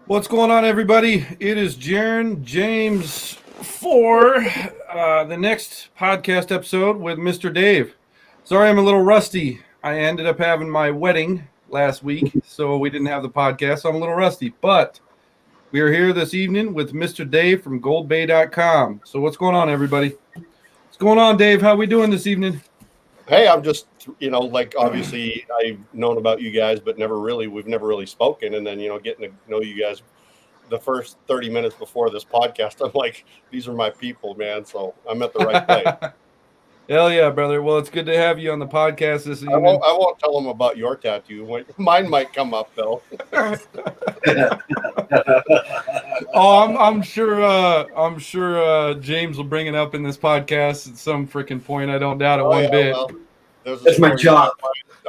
What's going on, everybody? It is Jaron James for the next podcast episode with Mr. Dave. Sorry, I'm a little rusty. I ended up having my wedding last week, so we didn't have the podcast, so I'm a little rusty. But we are here this evening with Mr. Dave from Goldbay.com. So what's going on, everybody? What's going on, Dave? How we doing this evening? Hey, I'm just, like obviously I've known about you guys, but we've never really spoken. And then, getting to know you guys the first 30 minutes before this podcast, I'm like, these are my people, man. So I'm at the right place. Hell yeah, brother. Well, it's good to have you on the podcast this evening. I won't tell them about your tattoo. Mine might come up though. Oh, I'm sure James will bring it up in this podcast at some freaking point. I don't doubt it one bit. Well, that's my job.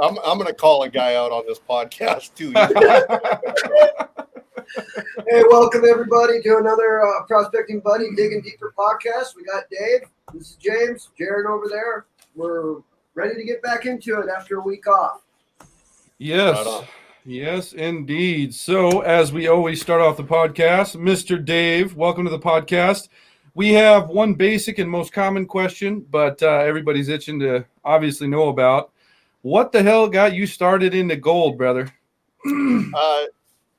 I'm going to call a guy out on this podcast too. Hey, welcome everybody to another Prospecting Buddy Digging Deeper podcast. We got Dave. This is James. Jared over there. We're ready to get back into it after a week off. Yes. Right, yes, indeed. So, as we always start off the podcast, Mr. Dave, welcome to the podcast. We have one basic and most common question, but everybody's itching to obviously know about. What the hell got you started into gold, brother?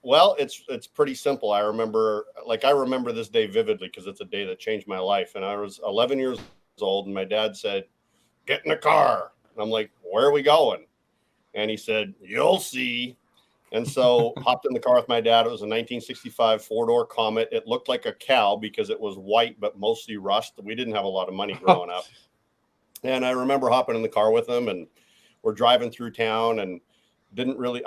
Well, it's pretty simple. I remember this day vividly because it's a day that changed my life. And I was 11 years old, and my dad said, "Get in the car." And I'm like, "Where are we going?" And he said, "You'll see." And so hopped in the car with my dad. It was a 1965 four-door Comet. It looked like a cow because it was white, but mostly rust. We didn't have a lot of money growing up. And I remember hopping in the car with him, and we're driving through town, and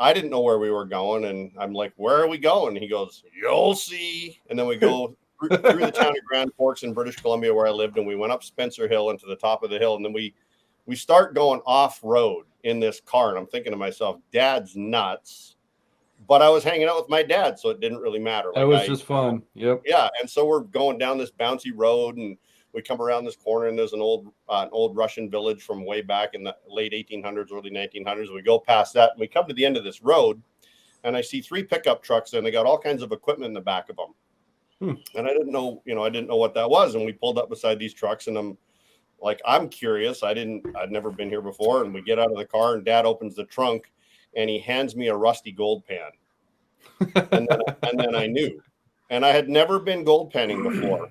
I didn't know where we were going. And I'm like, "Where are we going?" And he goes, "You'll see." And then we go through the town of Grand Forks in British Columbia where I lived. And we went up Spencer Hill into the top of the hill. And then we start going off road in this car. And I'm thinking to myself, Dad's nuts. But I was hanging out with my dad, so it didn't really matter. That was just fun. Yep. Yeah. And so we're going down this bouncy road, and we come around this corner, and there's an old Russian village from way back in the late 1800s, early 1900s. We go past that, and we come to the end of this road, and I see 3 pickup trucks, and they got all kinds of equipment in the back of them. And I didn't know what that was. And we pulled up beside these trucks, and I'm like, I'm curious. I'd never been here before. And we get out of the car, and Dad opens the trunk, and he hands me a rusty gold pan. and then I knew. And I had never been gold panning before.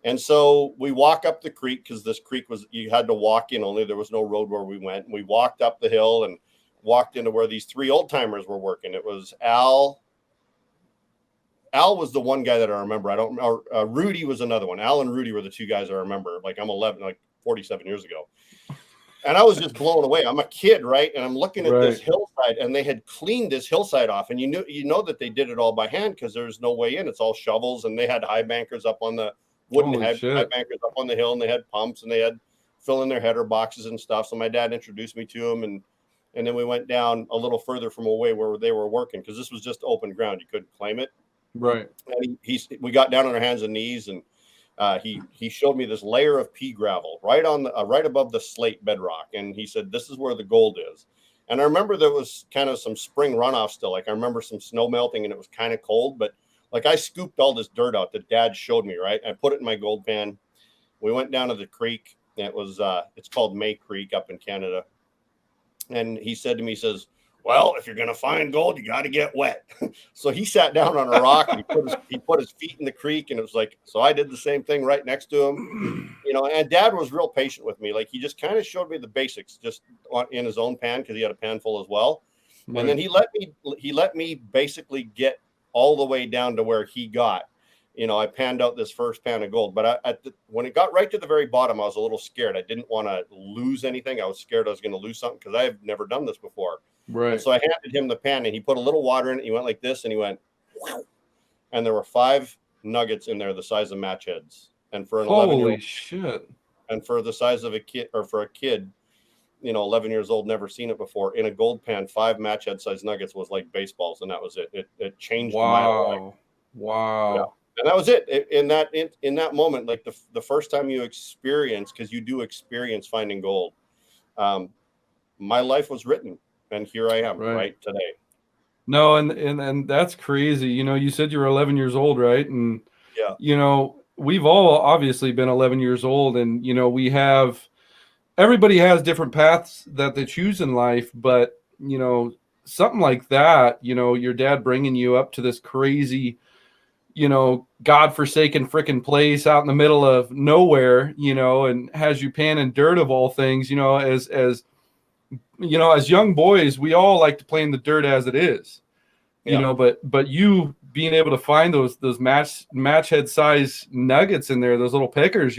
And so we walk up the creek, because this creek you had to walk in only. There was no road where we went. And we walked up the hill and walked into where these 3 old timers were working. It was Al. Al was the one guy that I remember. Rudy was another one. Al and Rudy were the 2 guys I remember. Like, I'm 11, like 47 years ago. And I was just blown away. I'm a kid, right? And I'm looking at this hillside, and they had cleaned this hillside off. And you know that they did it all by hand, because there's no way in. It's all shovels, and they had high bankers up on the wooden high bankers up on the hill, and they had pumps, and they had fill in their header boxes and stuff. So my dad introduced me to them, and then we went down a little further from away where they were working, because this was just open ground. You couldn't claim it. Right. And we got down on our hands and knees, and he showed me this layer of pea gravel right above the slate bedrock, and he said, "This is where the gold is." And I remember there was kind of some spring runoff still. Like, I remember some snow melting, and it was kind of cold, but like, I scooped all this dirt out that Dad showed me, right? I put it in my gold pan. We went down to the creek. It's called May Creek up in Canada. And he said to me, he says, "Well, if you're going to find gold, you got to get wet." So he sat down on a rock, and he put his feet in the creek. And it was like, so I did the same thing right next to him, and Dad was real patient with me. Like, he just kind of showed me the basics just in his own pan, because he had a pan full as well. Right. And then he let me basically get all the way down to where he got. I panned out this first pan of gold, but when it got right to the very bottom, I was a little scared. I didn't want to lose anything. I was scared I was going to lose something, because I have never done this before. Right. And so I handed him the pan, and he put a little water in it. He went like this, and he went, "Wow." And there were 5 nuggets in there the size of match heads. And for an 11-year-old, holy shit. And for the size of a kid, or for a kid, 11 years old, never seen it before, in a gold pan, 5 match head size nuggets was like baseballs, and that was it. It changed my life. Wow. Yeah. And that was it. In that moment, like the first time you experience, because you do experience finding gold, my life was written, and here I am right today. No, and that's crazy. You said you were 11 years old, right? And Yeah. we've all obviously been 11 years old, and everybody has different paths that they choose in life, but something like that, your dad bringing you up to this crazy, godforsaken freaking place out in the middle of nowhere, and has you panning dirt of all things, as young boys, we all like to play in the dirt as it is, Yeah. but you being able to find those match head size nuggets in there, those little pickers,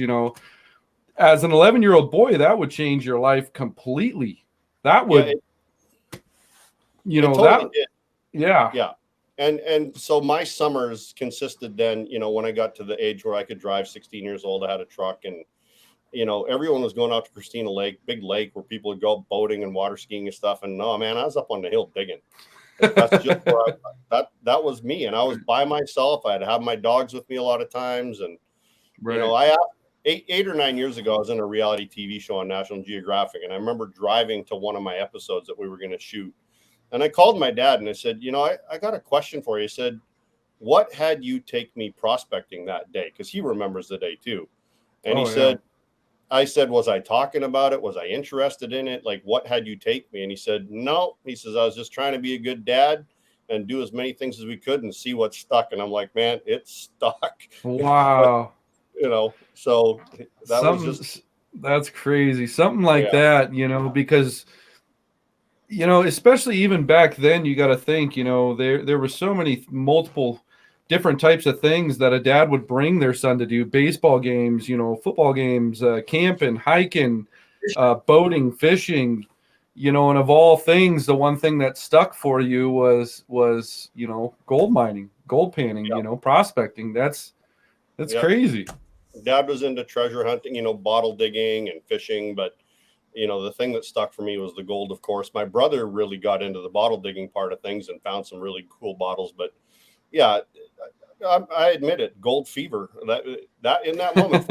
as an 11-year-old boy, that would change your life completely. That would, it totally did. Yeah. Yeah. And so my summers consisted then, when I got to the age where I could drive, 16 years old, I had a truck, and everyone was going out to Christina Lake, big lake where people would go boating and water skiing and stuff. And no, man, I was up on the hill digging. That's just where that was me. And I was by myself. I'd have my dogs with me a lot of times. And, Right. I 8 or 9 years ago, I was in a reality TV show on National Geographic. And I remember driving to one of my episodes that we were going to shoot. And I called my dad and I said, I got a question for you. I said, what had you take me prospecting that day? Because he remembers the day too. And he said, I said, was I talking about it? Was I interested in it? Like, what had you take me? And he said, no. He says, I was just trying to be a good dad and do as many things as we could and see what stuck. And I'm like, man, it stuck. Wow. So that's crazy. Something like that, because, especially even back then, you got to think, there were so many multiple different types of things that a dad would bring their son to do: baseball games, football games, camping, hiking, boating, fishing, and of all things, the one thing that stuck for you was gold mining, gold panning, prospecting. That's crazy. Dad was into treasure hunting, bottle digging and fishing, but the thing that stuck for me was the gold, of course. My brother really got into the bottle digging part of things and found some really cool bottles, but yeah, I admit it. Gold fever. That in that moment,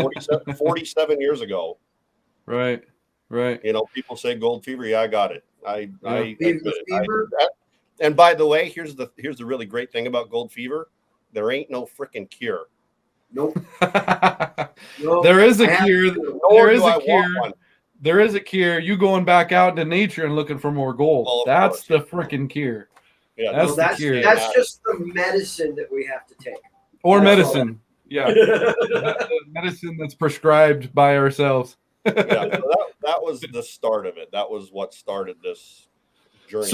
47 years ago. Right. People say gold fever. Yeah, I got it. I admit fever. it. And by the way, here's the really great thing about gold fever. There ain't no freaking cure. Nope. There is a cure. There is a cure. One. There is a cure. You going back out into nature and looking for more gold. Well, that's the freaking cure. Yeah, that's the cure. That's just the medicine that we have to take. Or medicine. Yeah. Medicine that's prescribed by ourselves. Yeah, that was the start of it. That was what started this journey.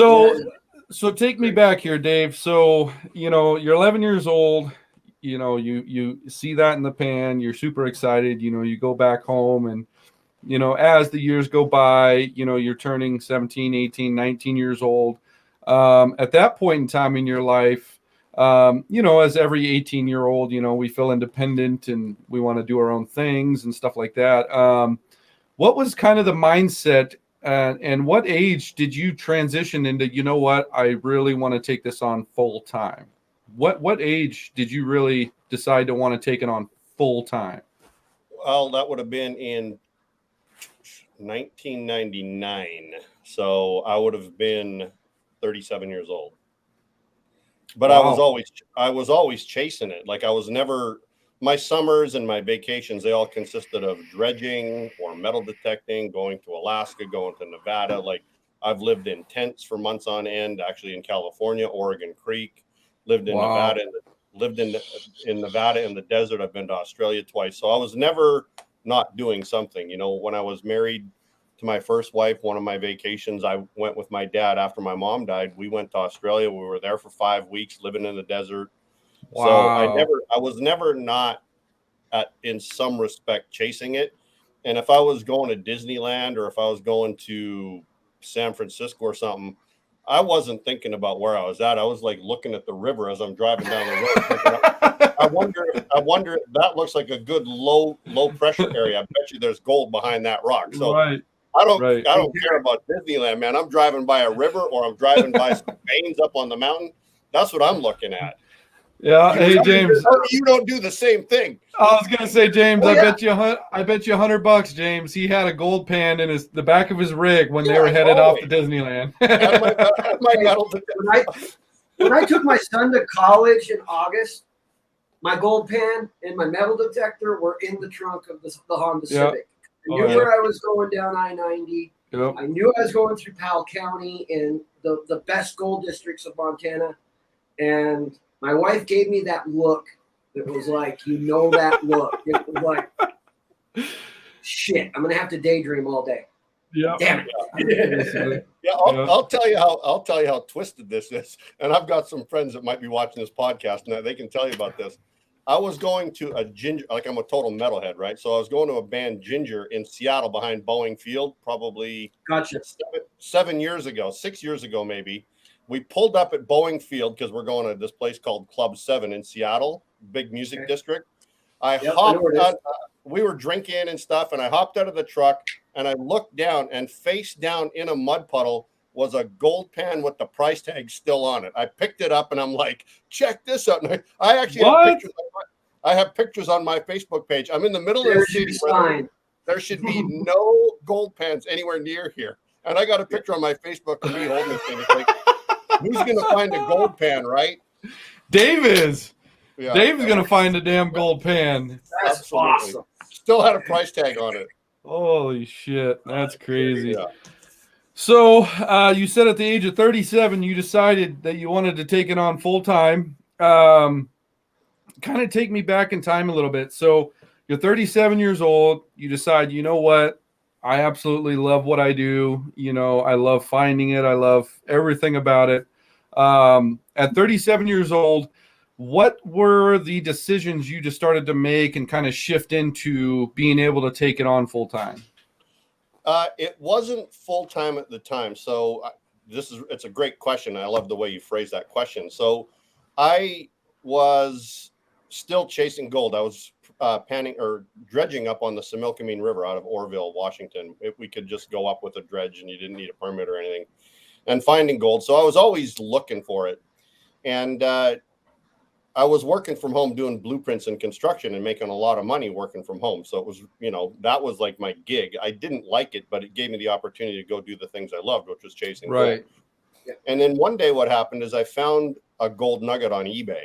So take me back here, Dave. So, you're 11 years old. You see that in the pan. You're super excited. You go back home, and as the years go by, you're turning 17, 18, 19 years old. At that point in time in your life, as every 18-year-old, we feel independent and we want to do our own things and stuff like that. What was kind of the mindset, and what age did you transition into, I really want to take this on full time? What age did you really decide to want to take it on full time? Well, that would have been in 1999. So I would have been 37 years old. But wow. I was always chasing it. Like, I was never, my summers and my vacations, they all consisted of dredging or metal detecting, going to Alaska, going to Nevada. Like, I've lived in tents for months on end, actually in California, Oregon Creek, lived in Nevada, in Nevada in the desert. I've been to Australia twice. So I was never not doing something. When I was married to my first wife, one of my vacations, I went with my dad after my mom died. We went to Australia. We were there for 5 weeks, living in the desert. Wow. So I was never not in some respect chasing it. And if I was going to Disneyland or if I was going to San Francisco or something, I wasn't thinking about where I was at. I was like looking at the river as I'm driving down the road. I wonder if that looks like a good low pressure area. I bet you there's gold behind that rock. So right. I don't care about Disneyland, man. I'm driving by a river or I'm driving by some veins up on the mountain. That's what I'm looking at. Yeah. Hey, James, you don't do the same thing. I was gonna say, James, I bet you $100, James. He had a gold pan in the back of his rig when they were headed off to Disneyland. when I took my son to college in August, my gold pan and my metal detector were in the trunk of the Honda Civic. I knew where I was going down I-90. Yep. I knew I was going through Powell County and the best gold districts of Montana. And my wife gave me that look. It was like, that look. It was like, shit, I'm going to have to daydream all day. Yeah. Damn it. Yeah, I'll tell you how twisted this is. And I've got some friends that might be watching this podcast now. They can tell you about this. I was going to a Ginger, like I'm a total metalhead, right? So I was going to a band Ginger in Seattle behind Boeing Field, probably 7 years ago, 6 years ago, maybe. We pulled up at Boeing Field because we're going to this place called Club 7 in Seattle, big music district. We were drinking and stuff, and I hopped out of the truck and I looked down, and face down in a mud puddle was a gold pan with the price tag still on it. I picked it up and I'm like, check this out. And I actually have pictures. I have pictures on my Facebook page. I'm in the middle of the city where there should be no gold pans anywhere near here. And I got a picture on my Facebook of me holding this thing. It's like, who's going to find a gold pan, right? Dave is. Yeah, Dave's going to find a damn gold pan. That's awesome. Still had a price tag on it. Holy shit. That's crazy. Yeah. So you said at the age of 37, you decided that you wanted to take it on full time. Kind of take me back in time a little bit. So you're 37 years old. You decide, you know what? I absolutely love what I do. You know, I love finding it. I love everything about it. At 37 years old, what were the decisions you just started to make and kind of shift into being able to take it on full time? It wasn't full time at the time. So it's a great question. I love the way you phrase that question. So I was still chasing gold. I was panning or dredging up on the Similkameen River out of Orville, Washington. We could just go up with a dredge and you didn't need a permit or anything, and finding gold. So I was always looking for it. And I was working from home doing blueprints and construction and making a lot of money working from home. So it was, that was like my gig. I didn't like it, but it gave me the opportunity to go do the things I loved, which was chasing gold. Yeah. And then one day what happened is I found a gold nugget on eBay.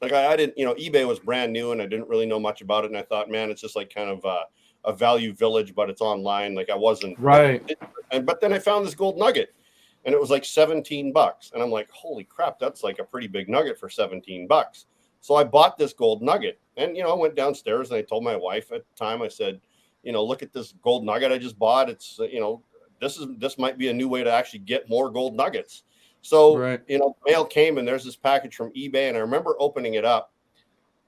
Like I didn't, eBay was brand new and I didn't really know much about it. And I thought, man, it's just like kind of a value village, but it's online. Like I wasn't. Right. But then I found this gold nugget. And it was like $17. And I'm like, holy crap, that's like a pretty big nugget for $17. So I bought this gold nugget. And, I went downstairs and I told my wife at the time, I said, look at this gold nugget I just bought. It's, this might be a new way to actually get more gold nuggets. So, mail came and there's this package from eBay. And I remember opening it up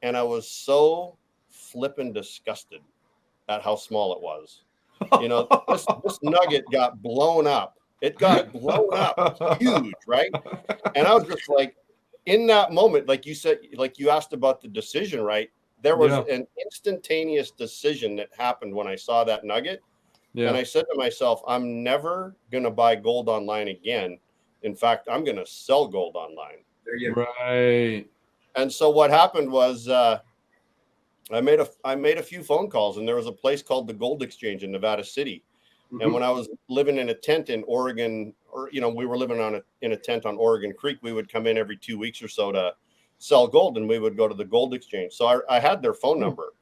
and I was so flippin' disgusted at how small it was. This nugget got blown up. It got blown up huge, right? And I was just like, in that moment, like you said, like you asked about the decision, right? There was an instantaneous decision that happened when I saw that nugget. Yeah. And I said to myself, I'm never going to buy gold online again. In fact, I'm going to sell gold online. There you go. Right. And so what happened was I made a few phone calls, and there was a place called the Gold Exchange in Nevada City. And when I was living in a tent in Oregon, or, we were living in a tent on Oregon Creek, we would come in every 2 weeks or so to sell gold, and we would go to the Gold Exchange. So I had their phone number,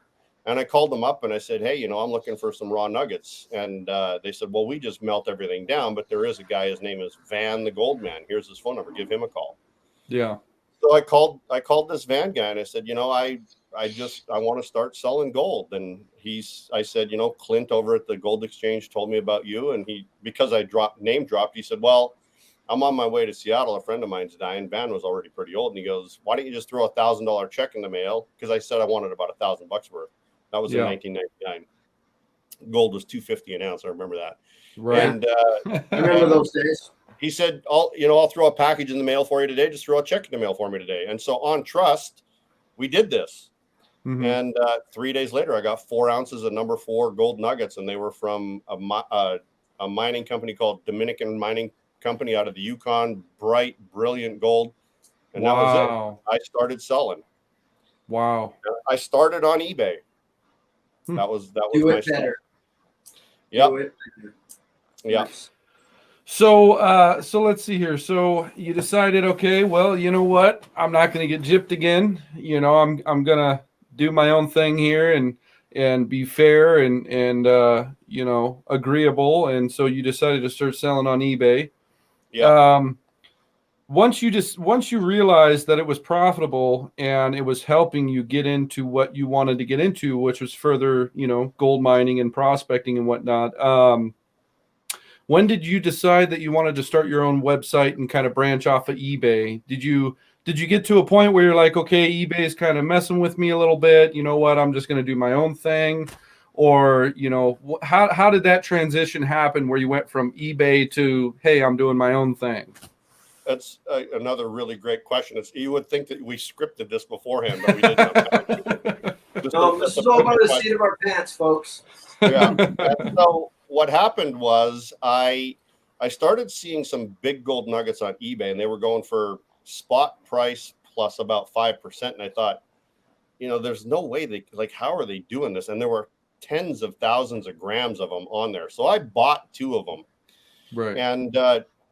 and I called them up and I said, hey, I'm looking for some raw nuggets. And they said, well, we just melt everything down, but there is a guy, his name is Van the Gold Man. Here's his phone number. Give him a call. Yeah. So I called this Van guy and I said, I want to start selling gold. And I said, Clint over at the Gold Exchange told me about you. And because I name dropped, he said, well, I'm on my way to Seattle. A friend of mine's dying. Van was already pretty old. And he goes, why don't you just throw $1,000 check in the mail? Because I said I wanted about $1,000 worth. That was in 1999. Gold was $250 an ounce. I remember that. Right. And I remember those days. He said, I'll throw a package in the mail for you today. Just throw a check in the mail for me today. And so on trust, we did this. Mm-hmm. And 3 days later, I got 4 ounces of number 4 gold nuggets. And they were from a mining company called Dominican Mining Company out of the Yukon. Bright, brilliant gold. And that was it. I started selling. Wow. I started on eBay. That was Do my it better. Yeah. Do it better. Yeah. Nice. So let's see here. So you decided, okay, well, you know what? I'm not going to get gypped again. I'm going to do my own thing here and be fair and agreeable. And so you decided to start selling on eBay. Yeah. Once you realized that it was profitable and it was helping you get into what you wanted to get into, which was further, gold mining and prospecting and whatnot. When did you decide that you wanted to start your own website and kind of branch off of eBay? Did you get to a point where you're like, okay, eBay is kind of messing with me a little bit. You know what? I'm just going to do my own thing. Or, how did that transition happen where you went from eBay to, hey, I'm doing my own thing? That's another really great question. You would think that we scripted this beforehand, but we didn't. No, this is all by the seat of our pants, folks. Yeah. And so what happened was I started seeing some big gold nuggets on eBay, and they were going for spot price plus about 5%. And I thought, there's no way how are they doing this? And there were tens of thousands of grams of them on there. So I bought 2 of them. Right. And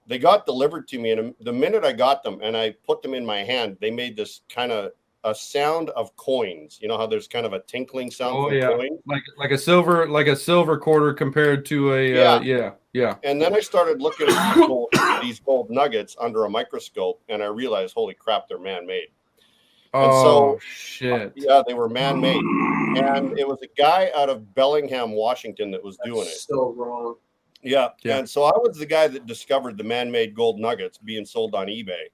they got delivered to me. And the minute I got them and I put them in my hand, they made this kind of a sound of coins. You know how there's kind of a tinkling sound from coins? Like a silver quarter compared to a yeah. And then I started looking at these gold nuggets under a microscope, and I realized, holy crap, they're man-made. And so, shit. Yeah, they were man-made. And it was a guy out of Bellingham, Washington that was doing it. So wrong. Yeah. And so I was the guy that discovered the man-made gold nuggets being sold on eBay.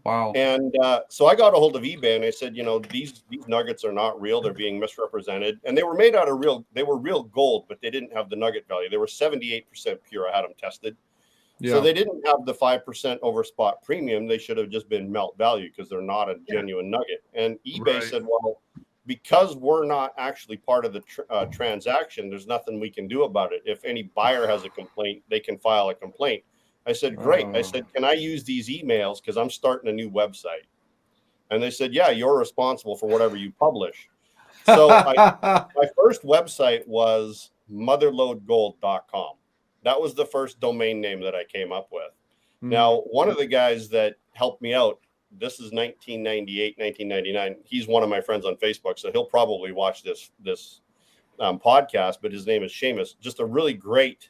Wow. And so I got a hold of eBay and I said, these nuggets are not real. They're being misrepresented. And they were made out of real gold, but they didn't have the nugget value. They were 78% pure. I had them tested. Yeah. So they didn't have the 5% over spot premium. They should have just been melt value because they're not a genuine nugget. And eBay said, well, because we're not actually part of the transaction, there's nothing we can do about it. If any buyer has a complaint, they can file a complaint. I said, great. I said, can I use these emails? Because I'm starting a new website. And they said, yeah, you're responsible for whatever you publish. So my first website was motherlodegold.com. That was the first domain name that I came up with. Now, one of the guys that helped me out, this is 1998, 1999. He's one of my friends on Facebook, so he'll probably watch this podcast, but his name is Seamus, just a really great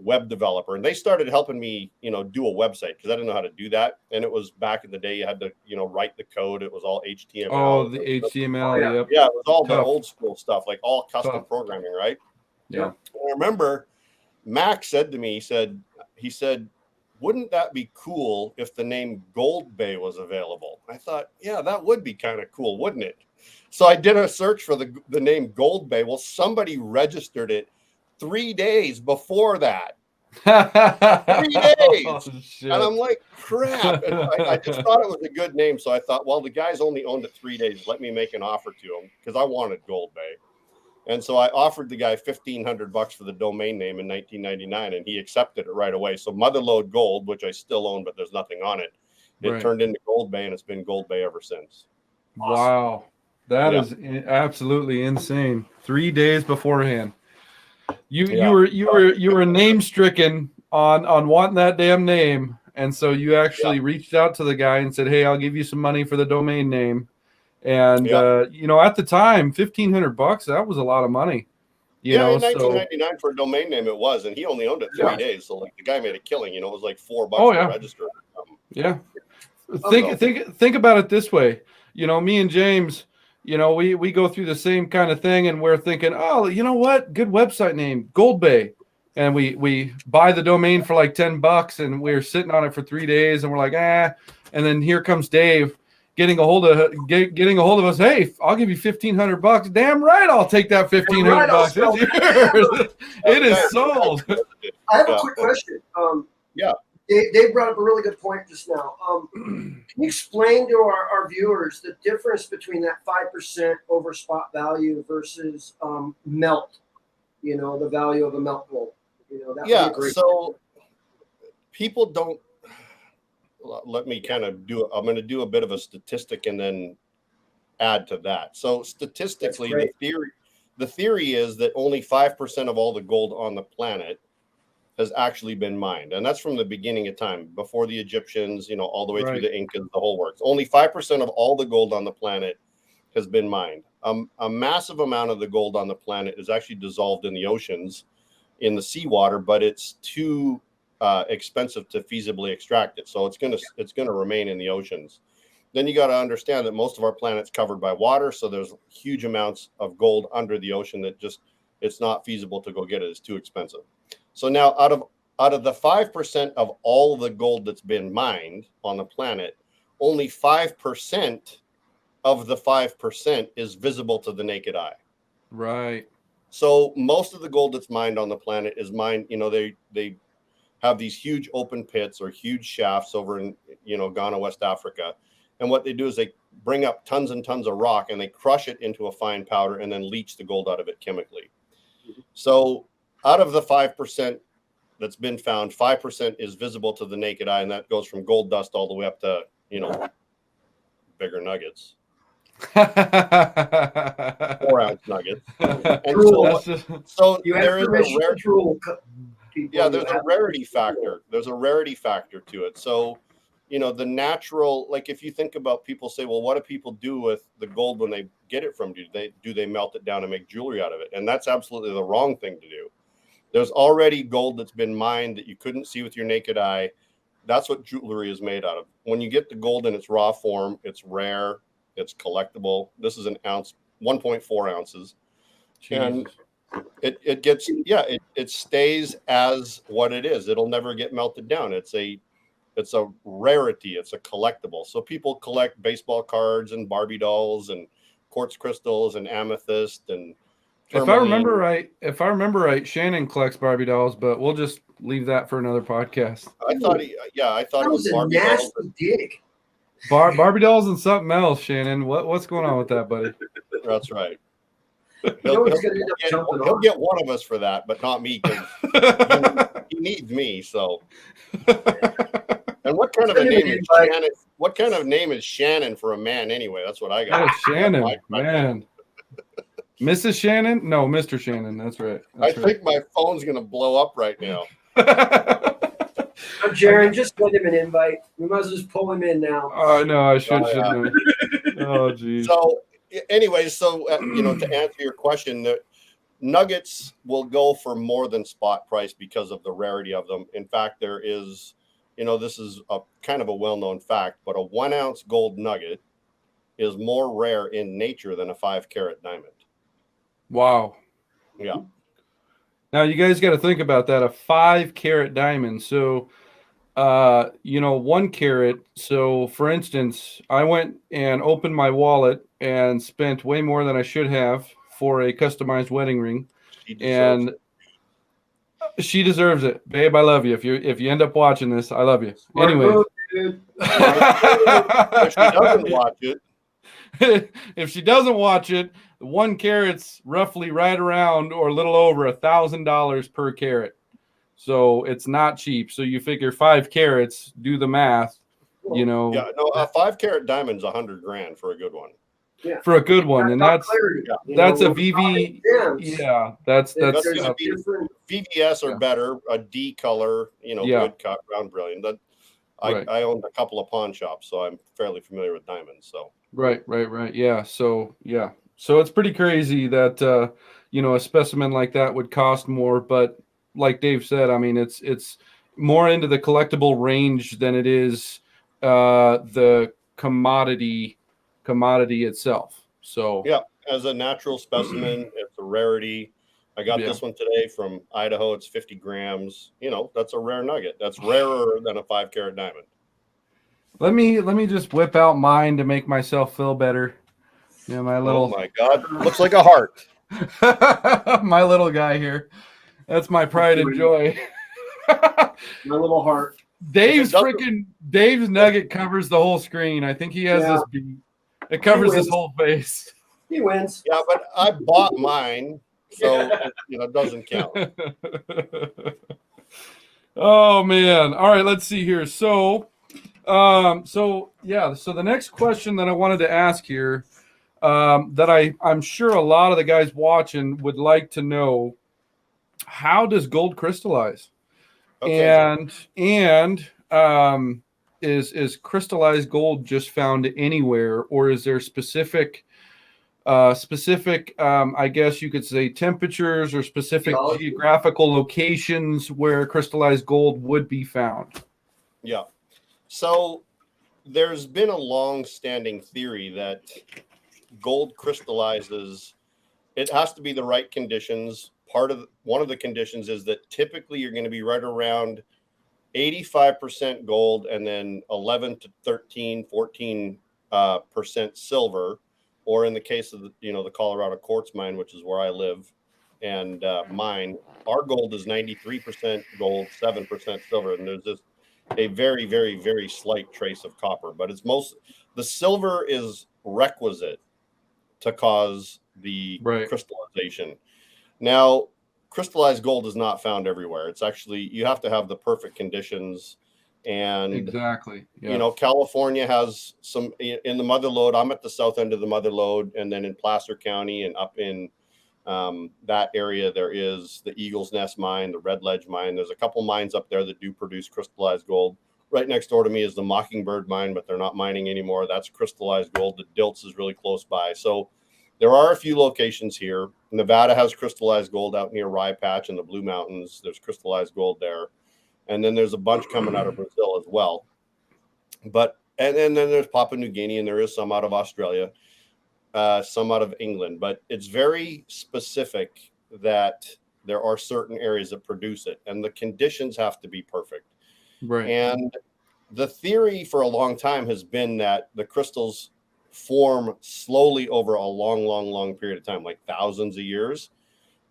web developer. And they started helping me, do a website because I didn't know how to do that. And it was back in the day, you had to, write the code. It was all HTML. Oh, the HTML. Yep. Yeah, it was all the old school stuff, like all custom programming, right? Yeah. And I remember Max said to me, he said, wouldn't that be cool if the name Goldbay was available? I thought, yeah, that would be kind of cool, wouldn't it? So I did a search for the name Goldbay. Well, somebody registered it 3 days before that. 3 days. Oh, and I'm like, crap. And I just thought it was a good name. So I thought, well, the guy's only owned it 3 days. Let me make an offer to him because I wanted Goldbay. And so I offered the guy $1,500 for the domain name in 1999, and he accepted it right away. So Motherlode Gold, which I still own, but there's nothing on it, turned into Goldbay, and it's been Goldbay ever since. Wow, that is absolutely insane. 3 days beforehand, you were name stricken on wanting that damn name, and so you actually reached out to the guy and said, "Hey, I'll give you some money for the domain name." And at the time, $1,500, that was a lot of money. In 1999 for a domain name it was, and he only owned it 3 days. So like the guy made a killing. It was like $4 to register. Yeah. Think about it this way. Me and James, we go through the same kind of thing, and we're thinking, oh, you know what? Good website name, Goldbay. And we buy the domain for like $10, and we're sitting on it for 3 days, and we're like, and then here comes Dave. Getting a hold of us. Hey, I'll give you $1,500. Damn right, I'll take that $1,500. It's yours. It is sold. I have a quick question. Dave brought up a really good point just now. Can you explain to our viewers the difference between that 5% over spot value versus melt? The value of a melt gold. That would be a great so people don't. Let me kind of I'm going to do a bit of a statistic and then add to that. So statistically, the theory is that only 5% of all the gold on the planet has actually been mined. And that's from the beginning of time, before the Egyptians, all the way through the Incas, the whole works. Only 5% of all the gold on the planet has been mined. A massive amount of the gold on the planet is actually dissolved in the oceans, in the seawater, but it's too expensive to feasibly extract it. So it's gonna remain in the oceans. Then you got to understand that most of our planet's covered by water, so there's huge amounts of gold under the ocean that it's not feasible to go get it. It's too expensive. So now out of the 5% of all the gold that's been mined on the planet, only 5% of the 5% is visible to the naked eye. Right. So most of the gold that's mined on the planet is mined, they have these huge open pits or huge shafts over in, Ghana, West Africa. And what they do is they bring up tons and tons of rock and they crush it into a fine powder and then leach the gold out of it chemically. So out of the 5% that's been found, 5% is visible to the naked eye, and that goes from gold dust all the way up to, bigger nuggets. 4-ounce nuggets. And so there is there's a rarity factor. There's a rarity factor to it. So, the natural, like if you think about, people say, well, what do people do with the gold when they get it from you? Do they melt it down and make jewelry out of it? And that's absolutely the wrong thing to do. There's already gold that's been mined that you couldn't see with your naked eye. That's what jewelry is made out of. When you get the gold in its raw form, it's rare, it's collectible. This is an ounce, 1.4 ounces. Jesus. And it stays as what it is. It'll never get melted down. It's a rarity. It's a collectible. So people collect baseball cards and Barbie dolls and quartz crystals and amethyst and tourmaline. If I remember right, Shannon collects Barbie dolls, but we'll just leave that for another podcast. I thought it was Barbie dolls. Dig. Barbie dolls and something else, Shannon. What's going on with that, buddy? That's right. He'll get one of us for that, but not me, because he needs me. So, and what kind of a name is Shannon? What kind of name is Shannon for a man anyway? That's what I got. Oh, Shannon, man. Mrs. Shannon? No, Mr. Shannon. That's right. I think my phone's gonna blow up right now. Jaron, just send him an invite. We must just pull him in now. Oh no, I shouldn't. Oh geez. So, anyways, to answer your question, the nuggets will go for more than spot price because of the rarity of them. In fact, there is, this is a kind of a well-known fact, but a 1-ounce gold nugget is more rare in nature than a 5-carat diamond. Wow. Yeah. Now you guys got to think about that. A 5-carat diamond. So, 1 carat. So for instance, I went and opened my wallet and spent way more than I should have for a customized wedding ring. She deserves it. Babe, I love you. If you end up watching this, I love you. Anyway. If she doesn't watch it. If she doesn't watch it, 1 carat's roughly right around or a little over $1,000 per carat. So it's not cheap. So you figure 5 carats, do the math, Yeah, no, a 5-carat diamond's $100,000 for a good one. Yeah. For a good one, and that's a VV. Yeah, that's going to be VVS or better, a D color, good cut, round brilliant. I owned a couple of pawn shops, so I'm fairly familiar with diamonds. So right, yeah. So it's pretty crazy that a specimen like that would cost more, but like Dave said, I mean, it's more into the collectible range than it is the commodity itself. So yeah, as a natural specimen, it's a rarity. I got this one today from Idaho. It's 50 grams. That's a rare nugget. That's rarer than a 5-carat diamond. Let me just whip out mine to make myself feel better. Yeah, my little. Oh my God, looks like a heart. My little guy here. That's my pride and joy. My little heart. Dave's nugget covers the whole screen. I think he has this beat. It covers his whole face. He wins. Yeah, but I bought mine, so it doesn't count. Oh man. All right, let's see here. So the next question that I wanted to ask here, that I'm sure a lot of the guys watching would like to know, how does gold crystallize? And is crystallized gold just found anywhere, or is there specific I guess you could say temperatures or specific geographical locations where crystallized gold would be found? Yeah. So there's been a long-standing theory that gold crystallizes. It has to be the right conditions. One of the conditions is that typically you're going to be right around 85% gold and then 11 to 13, 14 percent silver, or in the case of the Colorado quartz mine, which is where I live and mine, our gold is 93% gold, 7% silver, and there's just a very, very, very slight trace of copper, but the silver is requisite to cause the crystallization. Now, crystallized gold is not found everywhere. It's actually, you have to have the perfect conditions. And exactly, yeah. California has some in the Mother Lode. I'm at the south end of the Mother Lode, and then in Placer County and up in that area, there is the Eagle's Nest mine, the Red Ledge mine. There's a couple mines up there that do produce crystallized gold. Right next door to me is the Mockingbird mine, but they're not mining anymore. That's crystallized gold. The Dilts is really close by. So there are a few locations here. Nevada has crystallized gold out near Rye Patch in the Blue Mountains. There's crystallized gold there. And then there's a bunch coming out of Brazil as well. But and then there's Papua New Guinea, and there is some out of Australia, some out of England. But it's very specific that there are certain areas that produce it, and the conditions have to be perfect. Right. And the theory for a long time has been that the crystals form slowly over a long, long, long period of time, like thousands of years.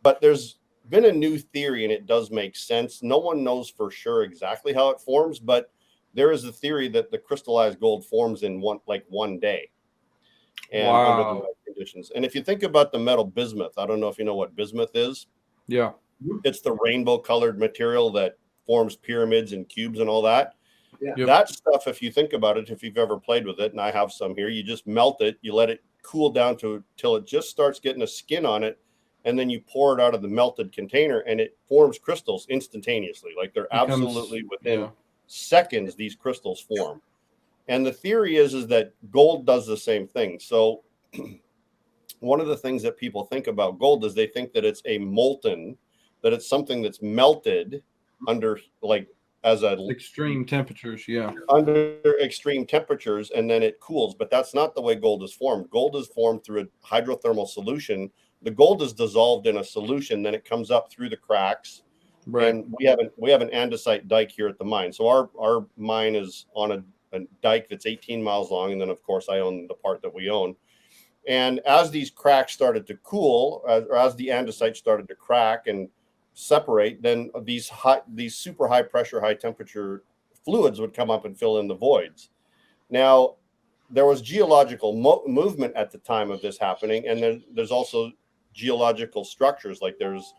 But there's been a new theory, and it does make sense. No one knows for sure exactly how it forms, but there is a theory that the crystallized gold forms in one day, and under the right conditions. And if you think about the metal bismuth, I don't know if you know what bismuth is. Yeah. It's the rainbow colored material that forms pyramids and cubes and all that. Yeah. Yep. That stuff, if you think about it, if you've ever played with it, and I have some here, you just melt it, you let it cool down till it just starts getting a skin on it, and then you pour it out of the melted container, and it forms crystals instantaneously. Like they're absolutely within seconds, these crystals form. And the theory is that gold does the same thing. So one of the things that people think about gold is they think that it's that it's something that's melted under extreme temperatures, under extreme temperatures, and then it cools. But that's not the way gold is formed. Gold is formed through a hydrothermal solution. The gold is dissolved in a solution, then it comes up through the cracks. Right. And we have an andesite dike here at the mine. So our mine is on a dike that's 18 miles long, and then of course I own the part that we own. And as these cracks started to cool, or as the andesite started to crack and separate, then these super high pressure, high temperature fluids would come up and fill in the voids. Now, there was geological movement at the time of this happening, and there's also geological structures, like there's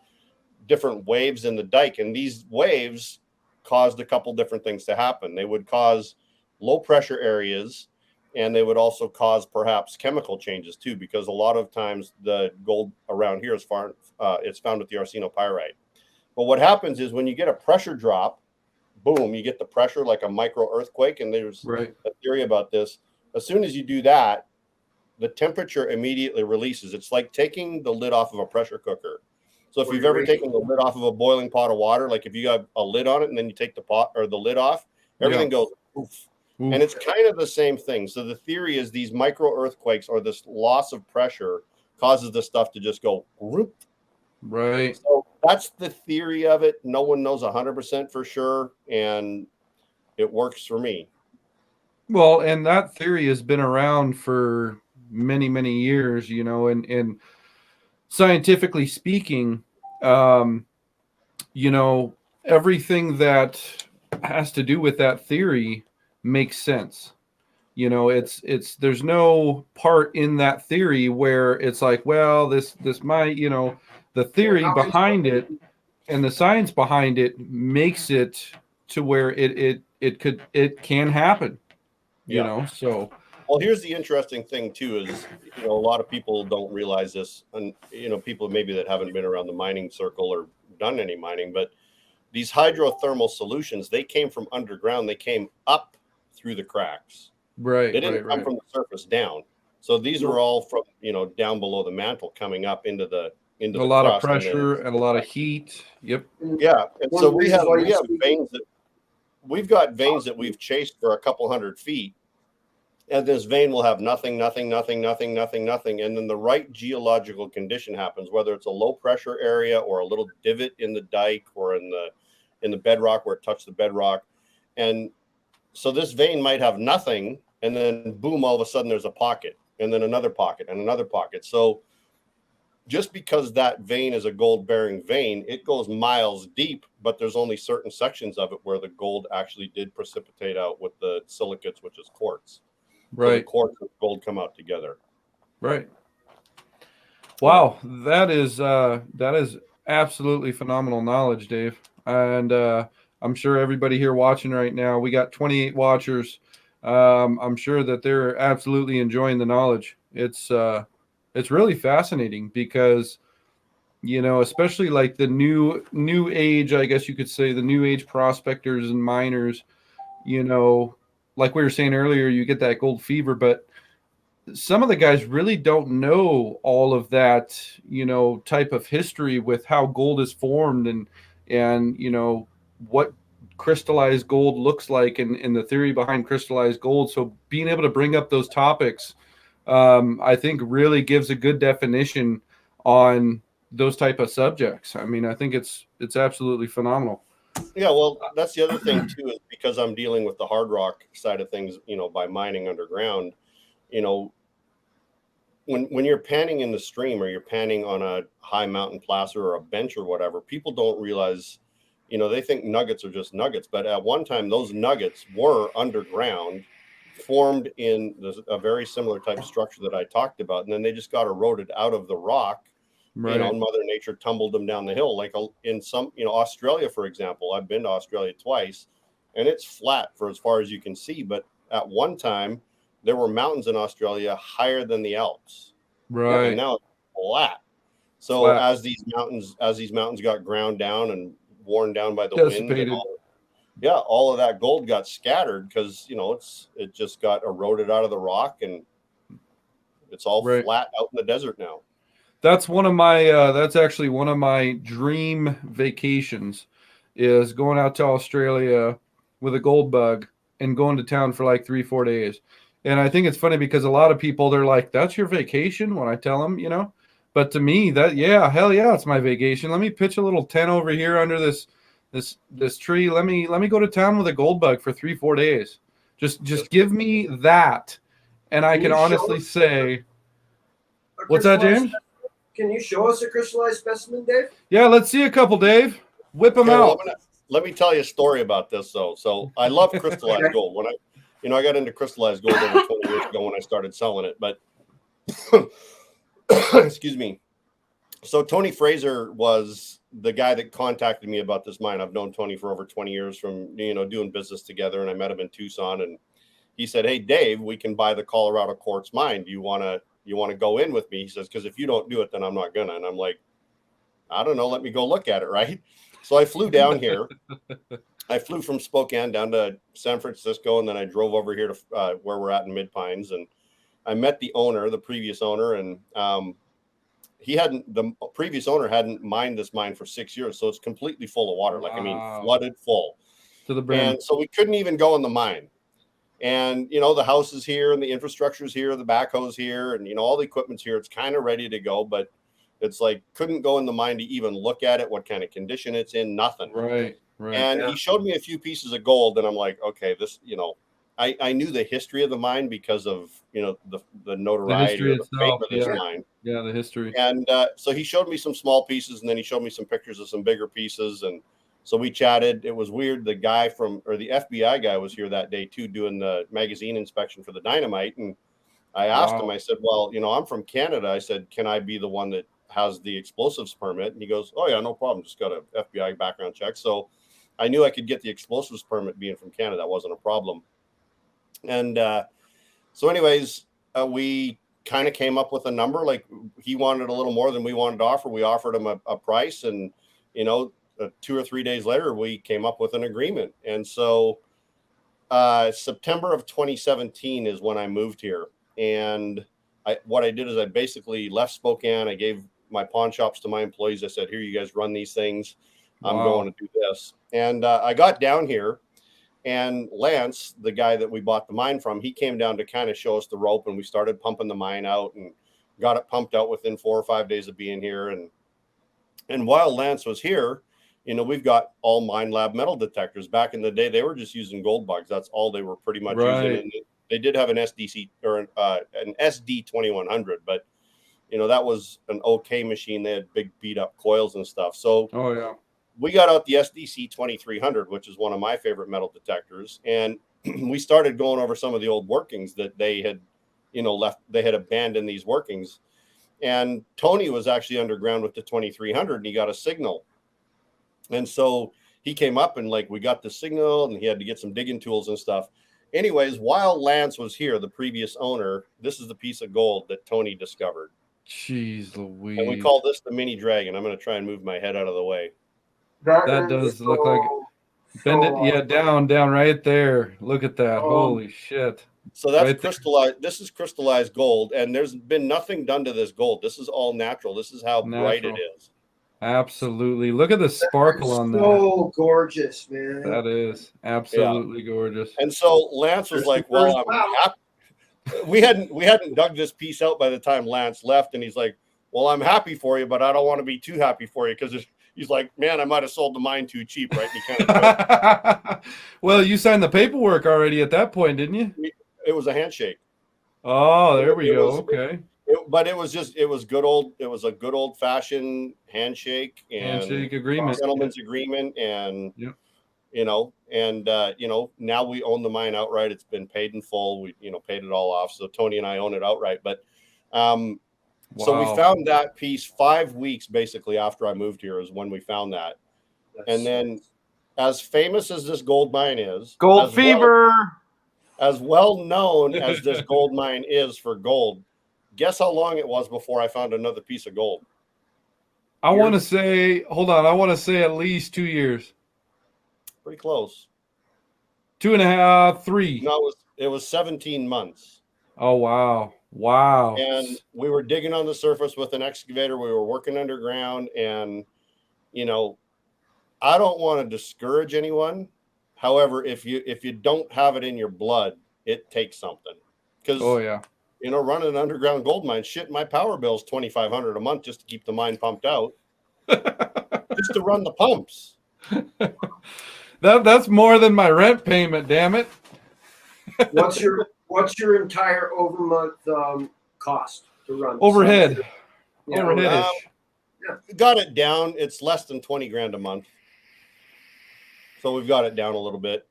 different waves in the dike, and these waves caused a couple different things to happen. They would cause low pressure areas, and they would also cause perhaps chemical changes too, because a lot of times the gold around here it's found with the arsenopyrite. But what happens is when you get a pressure drop, boom, you get the pressure like a micro earthquake. And there's a theory about this. As soon as you do that, the temperature immediately releases. It's like taking the lid off of a pressure cooker. So if you've ever taken the lid off of a boiling pot of water, like if you got a lid on it and then you take the pot or the lid off, everything goes oof. And it's kind of the same thing. So the theory is these micro earthquakes or this loss of pressure causes the stuff to just go whoop. Right. So that's the theory of it. No one knows 100% for sure, and it works for me. Well, and that theory has been around for many, many years, and scientifically speaking, everything that has to do with that theory makes sense. There's no part in that theory where it's like, well, this might, the theory behind it and the science behind it makes it to where it can happen. So well, here's the interesting thing too is a lot of people don't realize this, and people maybe that haven't been around the mining circle or done any mining, but these hydrothermal solutions, they came from underground. They came up through the cracks. Right. They didn't come from the surface down. So these were all from, down below the mantle coming up into the a lot of pressure and a lot of heat. Yep. Yeah. And so we have veins we've got veins that we've chased for a couple hundred feet. And this vein will have nothing. And then the right geological condition happens, whether it's a low pressure area or a little divot in the dike or in the bedrock where it touched the bedrock. And so this vein might have nothing, and then boom, all of a sudden there's a pocket, and then another pocket and another pocket. So just because that vein is a gold bearing vein, it goes miles deep, but there's only certain sections of it where the gold actually did precipitate out with the silicates, which is quartz. Right. So the quartz and gold come out together. Right. Wow. That is absolutely phenomenal knowledge, Dave. And I'm sure everybody here watching right now, we got 28 watchers. I'm sure that they're absolutely enjoying the knowledge. It's really fascinating because, especially like the new age, I guess you could say, the new age prospectors and miners, like we were saying earlier, you get that gold fever, but some of the guys really don't know all of that, type of history with how gold is formed and what crystallized gold looks like and the theory behind crystallized gold. So being able to bring up those topics, I think really gives a good definition on those type of subjects. I mean, I think it's absolutely phenomenal. Yeah, well, that's the other thing too, is because I'm dealing with the hard rock side of things, by mining underground, when you're panning in the stream or you're panning on a high mountain placer or a bench or whatever, people don't realize, they think nuggets are just nuggets. But at one time, those nuggets were underground, formed in a very similar type of structure that I talked about. And then they just got eroded out of the rock. Right. Mother Nature tumbled them down the hill. Like in some, Australia, for example, I've been to Australia twice, and it's flat for as far as you can see. But at one time, there were mountains in Australia higher than the Alps. Right. And now it's flat. So as these mountains got ground down and worn down by the wind, and all of that gold got scattered because it just got eroded out of the rock, and it's all flat out in the desert now. That's that's actually one of my dream vacations, is going out to Australia with a gold bug and going to town for like 3-4 days. And I think it's funny because a lot of people, they're like, that's your vacation when I tell them, but to me hell yeah, it's my vacation. Let me pitch a little tent over here under this tree. Let me go to town with a gold bug for 3-4 days. Just give me that. And I can honestly say, what's that, James? Can you show us a crystallized specimen, Dave? Yeah, let's see a couple, Dave. Whip them out. Let me tell you a story about this, though. So I love crystallized gold. When I got into crystallized gold over 20 years ago when I started selling it. But excuse me. So Tony Fraser was the guy that contacted me about this mine. I've known Tony for over 20 years from doing business together, and I met him in Tucson, and he said, "Hey, Dave, we can buy the Colorado quartz mine. Do you want to go in with me?" He says, "Because if you don't do it, then I'm not gonna." And I'm like, "I don't know. Let me go look at it." Right. So I flew down here. I flew from Spokane down to San Francisco, and then I drove over here to where we're at in Mid Pines, and I met the previous owner, and the previous owner hadn't mined this mine for 6 years, so it's completely full of water. Wow. Flooded full to the brim. And so we couldn't even go in the mine. And the house is here, and the infrastructure is here, the backhoe's here, and all the equipment's here. It's kind of ready to go, but it's like couldn't go in the mine to even look at it, what kind of condition it's in, nothing. Right. And he showed me a few pieces of gold, and I'm like, okay, this, I knew the history of the mine because of the notoriety or the fame of this mine. Yeah, the history. And so he showed me some small pieces, and then he showed me some pictures of some bigger pieces, and so we chatted. It was weird. The FBI guy was here that day too, doing the magazine inspection for the dynamite, and I asked him. I said, "Well, I'm from Canada." I said, "Can I be the one that has the explosives permit?" And he goes, "Oh yeah, no problem. Just got a FBI background check." So I knew I could get the explosives permit being from Canada. That wasn't a problem. And so anyways, we kind of came up with a number. Like he wanted a little more than we wanted to offer. We offered him a price, and 2 or 3 days later, we came up with an agreement. And so September of 2017 is when I moved here. And what I did is I basically left Spokane. I gave my pawn shops to my employees. I said, here, you guys run these things. I'm going to do this. And I got down here, and Lance, the guy that we bought the mine from, he came down to kind of show us the rope, and we started pumping the mine out and got it pumped out within 4 or 5 days of being here. And while Lance was here, we've got all mine lab metal detectors. Back in the day, they were just using gold bugs. That's all they were pretty much using. And they did have an SDC or an SD 2100, but that was an okay machine. They had big beat up coils and stuff. So we got out the SDC 2300, which is one of my favorite metal detectors, and we started going over some of the old workings that they had left. They had abandoned these workings, and Tony was actually underground with the 2300, and he got a signal. And so he came up, and we got the signal, and he had to get some digging tools and stuff. Anyways, while Lance was here, the previous owner, this is the piece of gold that Tony discovered. Jeez Louise. And we call this the mini dragon. I'm going to try and move my head out of the way. That does look like bend it. Yeah, down right there. Look at that. Holy shit. So that's crystallized. This is crystallized gold, and there's been nothing done to this gold. This is all natural. This is how bright it is. Absolutely. Look at the sparkle on that. So gorgeous, man. That is absolutely gorgeous. And so Lance was like, well, I'm happy. We hadn't dug this piece out by the time Lance left, and he's like, well, I'm happy for you, but I don't want to be too happy for you, because he's like, man, I might have sold the mine too cheap, right? And he kind of well, you signed the paperwork already at that point, didn't you? It was a handshake. Oh, there we go. Okay. But it was a good old fashioned handshake and agreement, gentleman's agreement, and now we own the mine outright. It's been paid in full. We paid it all off. So Tony and I own it outright. But so we found that piece 5 weeks basically after I moved here is when we found that. And then, as famous as this gold mine is, gold fever, as well known as this gold mine is for gold, guess how long it was before I found another piece of gold? I want to say, hold on, I want to say at least 2 years. Pretty close. 2.5, 3. No, it was 17 months. Oh, wow. Wow. And we were digging on the surface with an excavator. We were working underground, and, I don't want to discourage anyone. However, if you don't have it in your blood, it takes something. Because, running an underground gold mine, shit, my power bill is $2,500 a month just to keep the mine pumped out, just to run the pumps. That's more than my rent payment. Damn it! What's your entire overmonth cost to run? Overhead. Got it down. It's less than 20 grand a month. So we've got it down a little bit.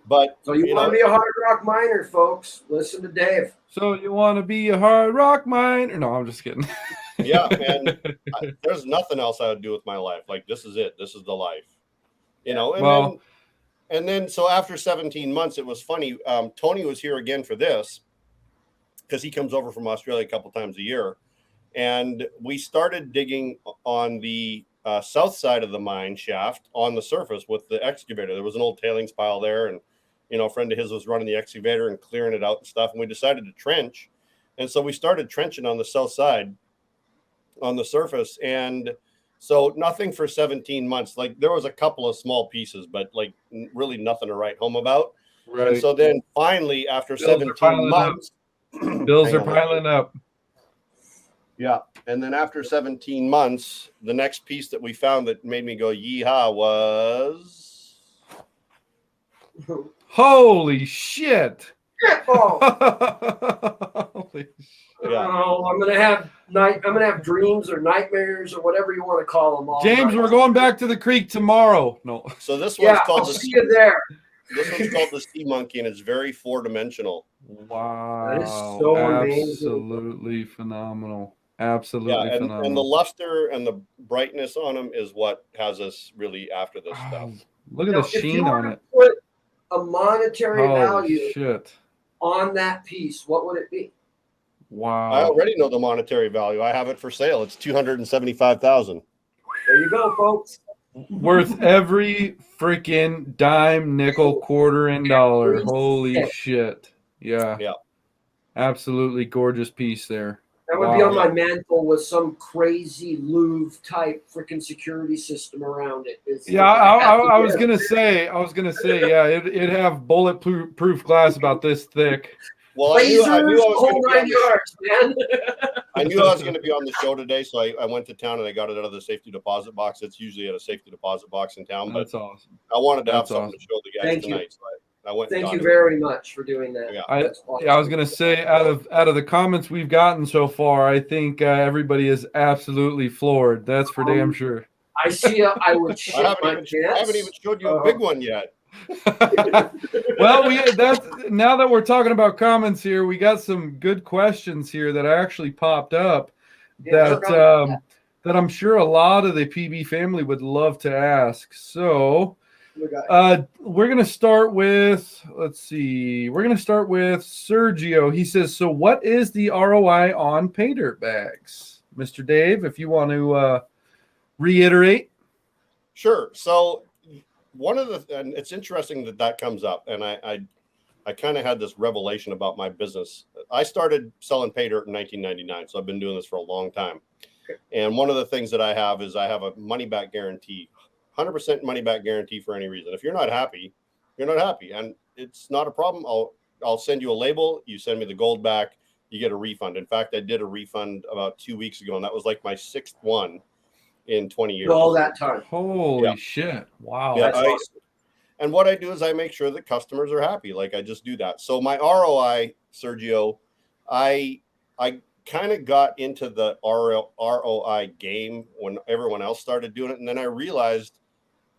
But so you want to be a hard rock miner, folks? Listen to Dave. So you want to be a hard rock miner? No, I'm just kidding. Yeah, and there's nothing else I would do with my life. Like, this is it. This is the life. And then so after 17 months, it was funny. Tony was here again for this because he comes over from Australia a couple times a year. And we started digging on the south side of the mine shaft on the surface with the excavator. There was an old tailings pile there, and a friend of his was running the excavator and clearing it out and stuff. And we decided to trench, and so we started trenching on the south side on the surface. And so nothing for 17 months. Like, there was a couple of small pieces, but really nothing to write home about. Right. And so then finally, after 17 months, bills are piling up. Yeah. And then after 17 months, the next piece that we found that made me go yeehaw was... Holy shit. Oh. Holy shit. Yeah. I'm gonna have dreams or nightmares or whatever you want to call them. James, we're going back to the creek tomorrow. No. So this one's called I'll see you there. This one's called the Sea Monkey, and it's very 4-dimensional. Wow. That is so amazing. Absolutely phenomenal. Absolutely phenomenal. And the luster and the brightness on them is what has us really after this stuff. Look at the sheen on it. Put a monetary value shit on that piece, what would it be? Wow. I already know the monetary value. I have it for sale. It's $275,000. There you go, folks. Worth every freaking dime, nickel, quarter, and dollar. Holy shit. Yeah. Yeah. Absolutely gorgeous piece there. That would be on Wow. my mantle with some crazy Louvre type freaking security system around it. Yeah, I was gonna say, yeah, it'd have bulletproof glass about this thick. Well, Lasers, I knew I was whole going to be 9 on the yards, man. I knew I was going to be on the show today, so I went to town and I got it out of the safety deposit box. It's usually at a safety deposit box in town, but That's awesome. I wanted to have That's something awesome. to show the guys Thank you. tonight. So I went. And Thank got you it. very much for doing that. Yeah. That's awesome. Yeah, I was gonna say out of the comments we've gotten so far, I think everybody is absolutely floored. That's for damn sure. I see. I would shit I my haven't pants. even showed you a big one yet. Well, now that we're talking about comments here, we got some good questions here that actually popped up that I'm sure a lot of the PB family would love to ask. So we're gonna start with Sergio. He says, so what is the ROI on pay dirt bags? Mr. Dave, if you want to reiterate. Sure. So and it's interesting that comes up, and I kind of had this revelation about my business. I started selling pay dirt in 1999, so I've been doing this for a long time. And one of the things that I have is I have a money back guarantee, 100% money back guarantee for any reason. If you're not happy, you're not happy, and it's not a problem. I'll send you a label. You send me the gold back, you get a refund. In fact, I did a refund about 2 weeks ago, and that was like my 6th one in 20 years. All that time. Holy shit. Wow. Yeah, That's awesome. And what I do is I make sure that customers are happy. Like, I just do that. So my ROI, Sergio, I kind of got into the ROI game when everyone else started doing it. And then I realized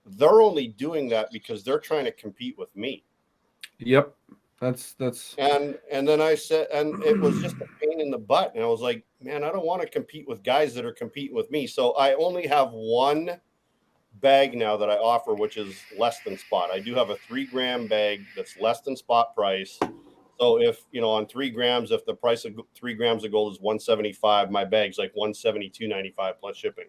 they're only doing that because they're trying to compete with me. Yep. That's and then I said, and it was just a pain in the butt. And I was like, man, I don't want to compete with guys that are competing with me. So I only have one bag now that I offer, which is less than spot. I do have a 3 gram bag that's less than spot price. So if, on 3 grams, if the price of 3 grams of gold is $175, my bag's like $172.95 plus shipping.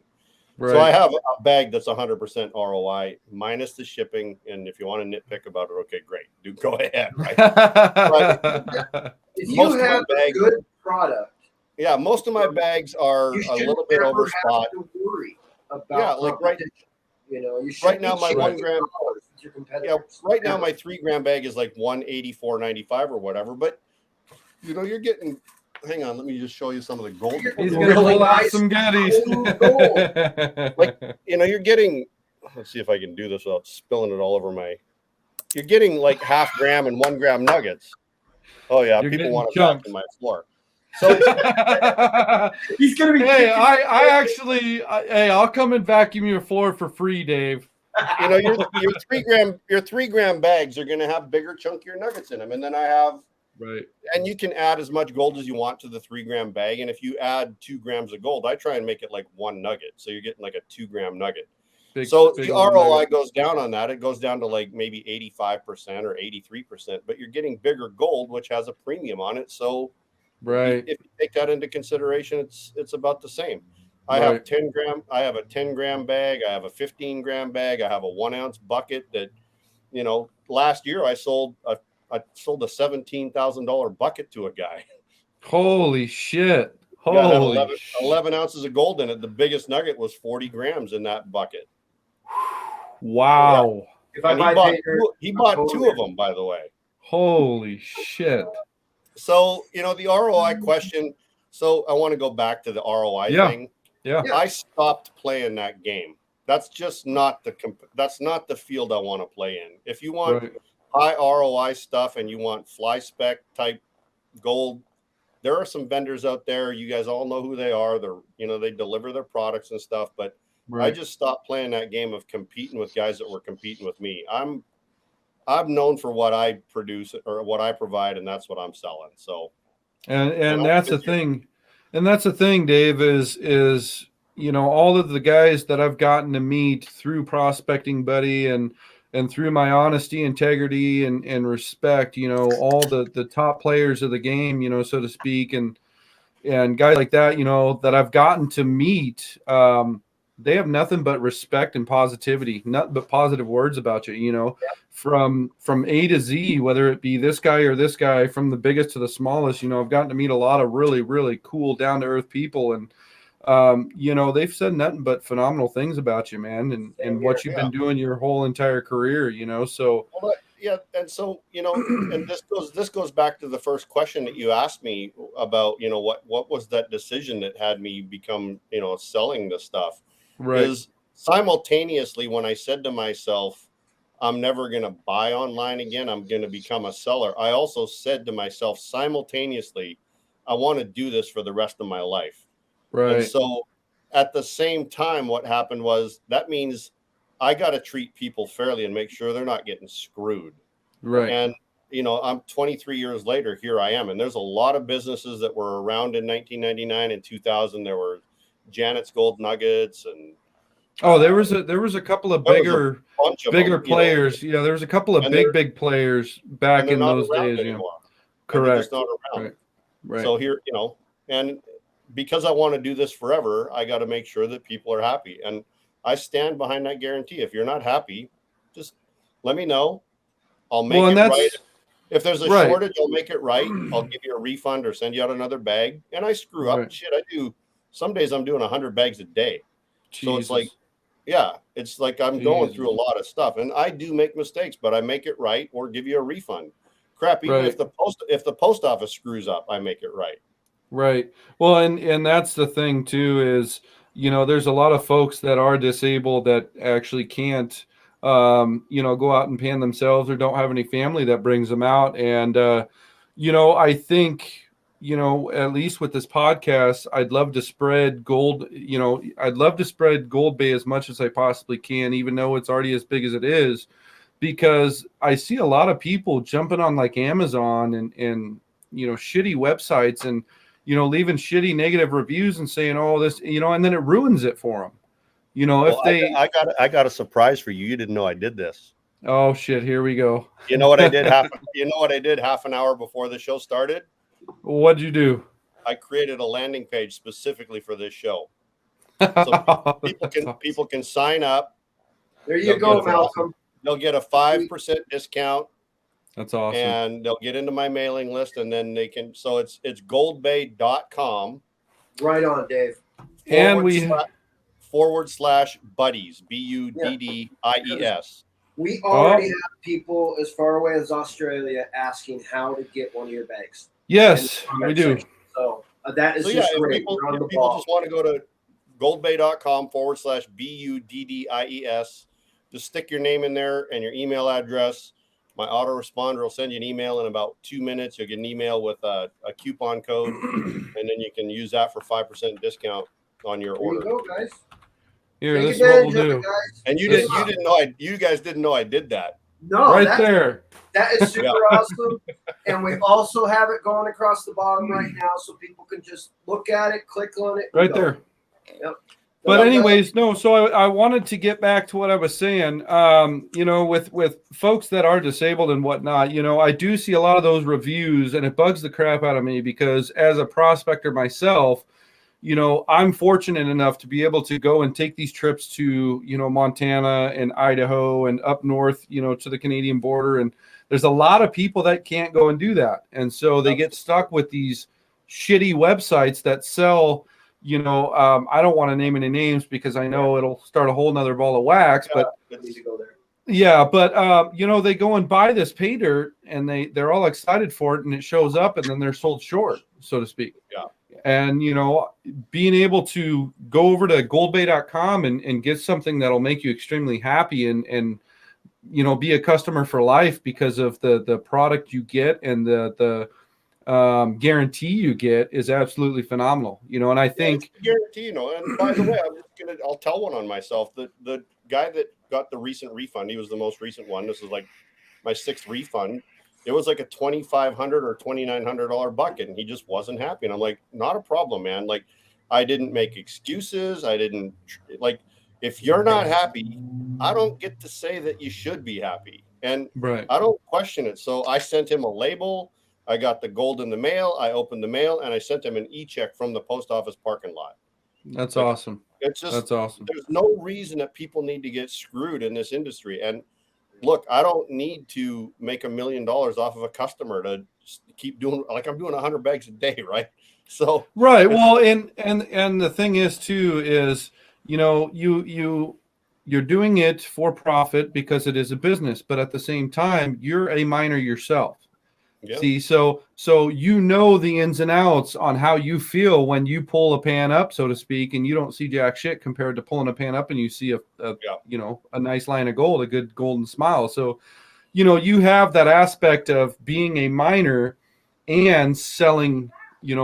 Right. So I have a bag that's 100% ROI minus the shipping. And if you want to nitpick about it, okay, great. Go ahead. Right. But if you have a good product, yeah, most of my bags are a little bit over spot. To worry about you should right now my 1 gram. Yeah, right now my 3 gram bag is like $184.95 or whatever. But you're getting. Hang on, let me just show you some of the gold. He's gonna pull out some goodies. Like you're getting. Let's see if I can do this without spilling it all over my. You're getting like 0.5 gram and 1 gram nuggets. Oh yeah, people want to back in my floor. So he's gonna be. Hey, I'll come and vacuum your floor for free, Dave. Your 3 gram bags are gonna have bigger, chunkier nuggets in them, and then I have. Right. And you can add as much gold as you want to the 3 gram bag. And if you add 2 grams of gold, I try and make it like 1 nugget. So you're getting like a 2 gram nugget. Big the ROI goes down on that. It goes down to like maybe 85% or 83%, but you're getting bigger gold, which has a premium on it. So right. If you take that into consideration, it's about the same. I have 10 gram. I have a 10 gram bag. I have a 15 gram bag. I have a 1 ounce bucket that, last year I sold a $17,000 bucket to a guy. Holy shit. Holy 11 ounces of gold in it. The biggest nugget was 40 grams in that bucket. Wow. Yeah. He bought 2 of them, by the way. Holy shit. So, the ROI question. So I want to go back to the ROI thing. Yeah. I stopped playing that game. That's just not that's not the field I want to play in. If you want high ROI stuff and you want fly spec type gold, there are some vendors out there. You guys all know who they are. They're, they deliver their products and stuff, but I just stopped playing that game of competing with guys that were competing with me. I'm known for what I produce or what I provide, and that's what I'm selling. So, and that's the thing. And that's the thing, Dave, is all of the guys that I've gotten to meet through Prospecting Buddy and through my honesty, integrity, and respect, all the top players of the game, so to speak, and guys like that, that I've gotten to meet, they have nothing but respect and positivity, nothing but positive words about you, from A to Z, whether it be this guy or this guy, from the biggest to the smallest. I've gotten to meet a lot of really, really cool, down to earth people. And, they've said nothing but phenomenal things about you, man, and what you've been doing your whole entire career, so. Well, yeah. And so, and this goes back to the first question that you asked me about, what was that decision that had me become, selling this stuff. Right. Is simultaneously when I said to myself, I'm never going to buy online again, I'm going to become a seller, I also said to myself simultaneously, I want to do this for the rest of my life. Right. And so at the same time, what happened was that means I got to treat people fairly and make sure they're not getting screwed. Right. And, I'm 23 years later, here I am. And there's a lot of businesses that were around in 1999 and 2000. There were Janet's Gold Nuggets and there was a couple of bigger players. There was a couple of big players back in those days. Anymore. Correct. They're just not around. Right. So here, and because I want to do this forever, I got to make sure that people are happy. And I stand behind that guarantee. If you're not happy, just let me know. I'll make it right. If there's a shortage, I'll make it right. I'll give you a refund or send you out another bag. And I screw up. Shit, I do. Some days I'm doing 100 bags a day. Jesus. So it's like, I'm going through a lot of stuff, and I do make mistakes, but I make it right or give you a refund. Crap, even if the post office screws up, I make it right. Right. Well, and that's the thing too, is, there's a lot of folks that are disabled that actually can't, go out and pan themselves, or don't have any family that brings them out. And, I think, at least with this podcast, I'd love to spread Goldbay as much as I possibly can, even though it's already as big as it is, because I see a lot of people jumping on like Amazon and shitty websites and, leaving shitty negative reviews and saying, oh, this, and then it ruins it for them. I got a surprise for you. You didn't know I did this. Oh shit. Here we go. You know what I did half an hour before the show started? What'd you do? I created a landing page specifically for this show. So people can sign up. There you go, Malcolm. They'll get a 5% discount. That's awesome. And they'll get into my mailing list, and then they can. So it's goldbay.com. Right on, Dave. And /buddies, BUDDIES. We already have people as far away as Australia asking how to get one of your bags. Yes, we do. Section. So that is just great. People just want to go to goldbay.com /BUDDIES. Just stick your name in there and your email address. My autoresponder will send you an email in about 2 minutes. You'll get an email with a coupon code, and then you can use that for 5% discount on your order. There you go, guys. Here, this is what we'll do. And you guys didn't know I did that. No, there. That is super awesome. And we also have it going across the bottom right now, so people can just look at it, click on it. Right there. Yep. But anyways, no, so I wanted to get back to what I was saying, with folks that are disabled and whatnot, I do see a lot of those reviews, and it bugs the crap out of me, because as a prospector myself, I'm fortunate enough to be able to go and take these trips to, Montana and Idaho and up north, to the Canadian border. And there's a lot of people that can't go and do that. And so they get stuck with these shitty websites that sell, I don't want to name any names because I know it'll start a whole nother ball of wax, but they go and buy this pay dirt, and they're all excited for it, and it shows up, and then they're sold short, so to speak. Yeah. And, being able to go over to goldbay.com and get something that'll make you extremely happy and be a customer for life because of the product you get and the guarantee you get is absolutely phenomenal, and I think guarantee, and by the way, I'll tell one on myself. The guy that got the recent refund, he was the most recent one. This is like my 6th refund. It was like a $2,500 or $2,900 bucket, and he just wasn't happy. And I'm like, not a problem, man. Like, I didn't make excuses. I didn't if you're not happy, I don't get to say that you should be happy, and I don't question it. So I sent him a label. I got the gold in the mail. I opened the mail, and I sent him an e-check from the post office parking lot. That's Like, awesome. it's just, That's awesome. there's no reason that people need to get screwed in this industry. And look, I don't need to make $1 million off of a customer to keep doing, like I'm doing 100 bags a day, right? So Right. Well, and the thing is too is, you're doing it for profit because it is a business, but at the same time, you're a miner yourself. yeah, See, so the ins and outs on how you feel when you pull a pan up, so to speak, and you don't see jack shit compared to pulling a pan up and you see yeah, a nice line of gold, a good golden smile. So, you have that aspect of being a miner and selling,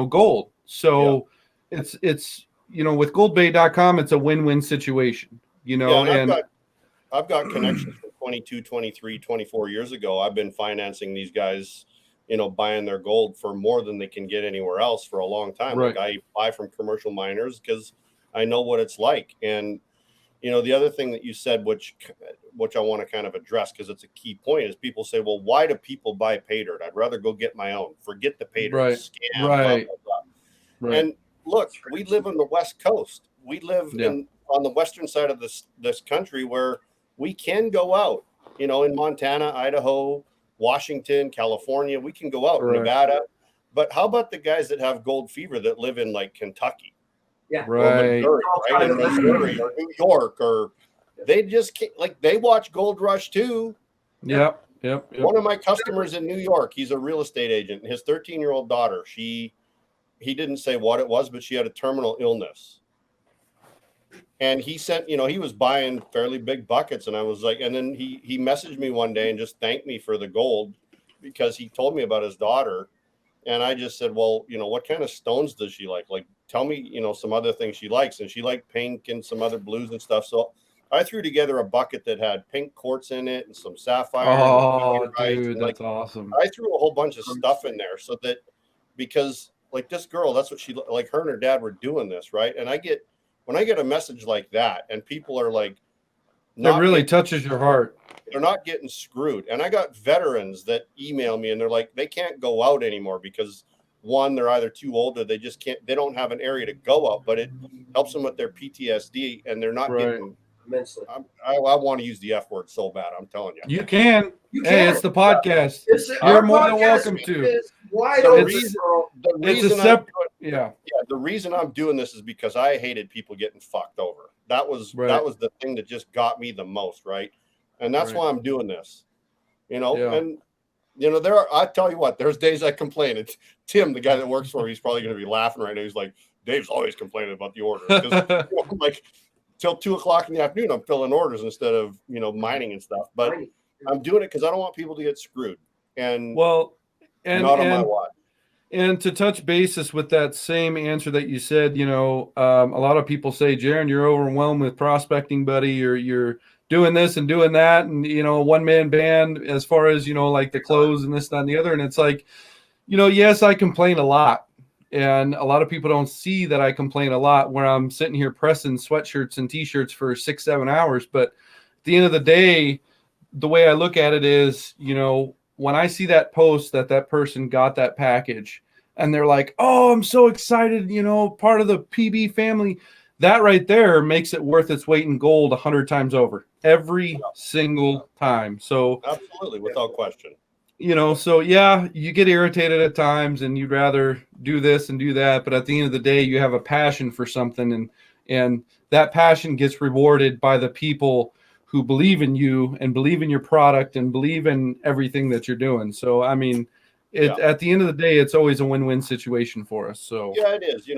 gold. yeah, So it's with goldbay.com, it's a win-win situation, yeah. And and I've got connections from 22, 23, 24 years ago. I've been financing these guys, buying their gold for more than they can get anywhere else for a long time. right, Like I buy from commercial miners because I know what it's like. And the other thing that you said, which I want to kind of address because it's a key point, is people say, well, why do people buy pay dirt? I'd rather go get my own. Forget the pay dirt right, scam, blah, right, blah, blah. right. And look, we live on the West Coast. We live Yeah. on the western side of this country where we can go out, in Montana, Idaho, Washington, California. We can go out, Correct. Nevada. But how about the guys that have gold fever that live in like Kentucky? Yeah. Or Right. Missouri, right? In Missouri or New York, or they just can't, like, they watch Gold Rush too. Yep. One of my customers in New York, he's a real estate agent. His 13-year-old daughter, he didn't say what it was, but she had a terminal illness. And he sent, he was buying fairly big buckets. And I was like, and then he messaged me one day and just thanked me for the gold because he told me about his daughter. And I just said, well, what kind of stones does she like? Like, tell me, some other things she likes. And she liked pink and some other blues and stuff. So I threw together a bucket that had pink quartz in it and some sapphires. Oh, and dude, and that's awesome. I threw a whole bunch of stuff in there so that, because like this girl, that's what she, like her and her dad were doing this, right? And when I get a message like that and people are like, It really touches your heart. they're not getting screwed. And I got veterans that email me and they're like, they can't go out anymore because one, they're either too old or they just can't, they don't have an area to go out, but it helps them with their PTSD and they're not getting immensely. I want to use the F word so bad. I'm telling you. You can. You Hey, can. it's the podcast. Our You're more than podcast welcome to. is wide The open. reason, Yeah. the reason I'm doing this is because I hated people getting fucked over. That was the thing that just got me the most, right? And that's why I'm doing this. And I tell you what, there's days I complain. It's Tim, the guy that works for me, he's probably going to be laughing right now. He's like, Dave's always complaining about the orders. Because like till 2:00 in the afternoon, I'm filling orders instead of mining and stuff. But I'm doing it because I don't want people to get screwed. And not on my watch. And to touch basis with that same answer that you said, a lot of people say, Jaron, you're overwhelmed with prospecting, buddy, or you're doing this and doing that, and one-man band as far as like the clothes and this, that, and the other. And it's like, yes, I complain a lot, and a lot of people don't see that I complain a lot where I'm sitting here pressing sweatshirts and t-shirts for 6-7 hours. But at the end of the day, the way I look at it is, when I see that post that person got that package and they're like, oh, I'm so excited, part of the PB family, that right there makes it worth its weight in gold 100 times over every single time. So absolutely, without question. So yeah, you get irritated at times and you'd rather do this and do that. But at the end of the day, you have a passion for something, and that passion gets rewarded by the people who believe in you and believe in your product and believe in everything that you're doing. So, I mean, at the end of the day, it's always a win-win situation for us. So yeah, it is,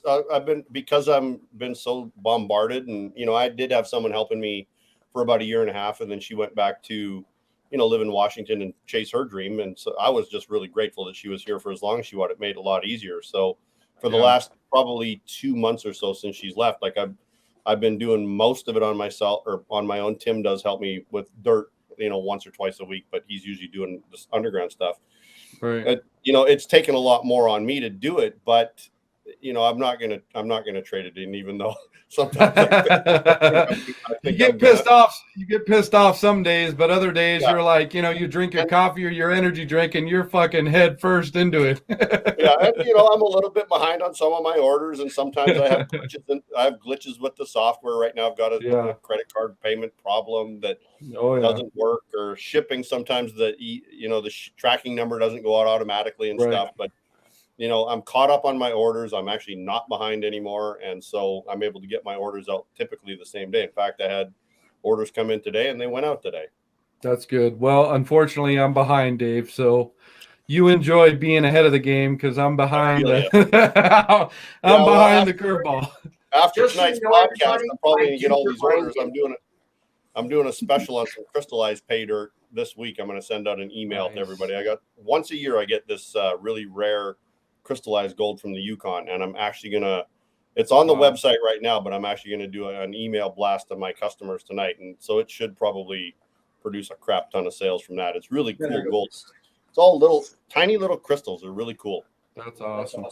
I've been so bombarded, and, I did have someone helping me for about 1.5 years. And then she went back to, live in Washington and chase her dream. And so I was just really grateful that she was here for as long as she was. It made it a lot easier. So for the last probably 2 months or so since she's left, like I've been doing most of it on myself or on my own. Tim does help me with dirt, once or twice a week, but he's usually doing this underground stuff. right. It's taken a lot more on me to do it, but I'm not gonna trade it in, even though sometimes I You think get I'm pissed gonna. off. You get pissed off some days, but other days Yeah. you're like, you drink your And coffee or your energy drink, and you're fucking head first into it. yeah, and I'm a little bit behind on some of my orders, and sometimes I have glitches. I have glitches with the software right now. I've got a Yeah. credit card payment problem that Oh yeah. doesn't work, or shipping. Sometimes the tracking number doesn't go out automatically and Right. stuff. But I'm caught up on my orders. I'm actually not behind anymore, and so I'm able to get my orders out typically the same day. In fact, I had orders come in today, and they went out today. That's good. Well, unfortunately, I'm behind, Dave. So you enjoy being ahead of the game because I'm behind I the I'm behind the curveball. After Just so tonight's you know, podcast, everybody, I'm probably I going to get do all these remind orders. you. I'm doing a special on some crystallized pay dirt this week. I'm going to send out an email to everybody. I got once a year I get this really rare crystallized gold from the Yukon, and I'm actually gonna. It's on the website right now, but I'm actually going to do an email blast to my customers tonight, and so it should probably produce a crap ton of sales from that. It's really cool gold. It's all tiny little crystals. They're really cool. That's awesome.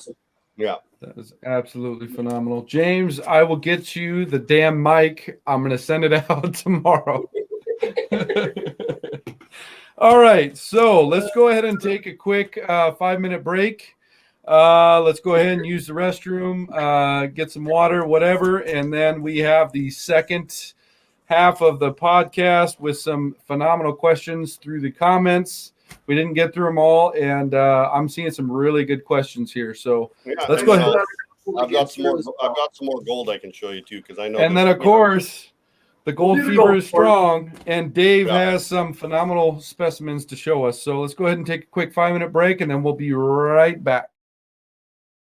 Yeah. That is absolutely phenomenal. James, I will get you the damn mic. I'm going to send it out tomorrow. All right. So let's go ahead and take a quick 5-minute break. Let's go ahead and use the restroom, get some water, whatever. And then we have the second half of the podcast with some phenomenal questions through the comments. We didn't get through them all, and I'm seeing some really good questions here. So let's go ahead. I've got some more gold I can show you too, because I know. And then of course, the gold fever is strong, and Dave has some phenomenal specimens to show us. So let's go ahead and take a quick 5-minute break, and then we'll be right back.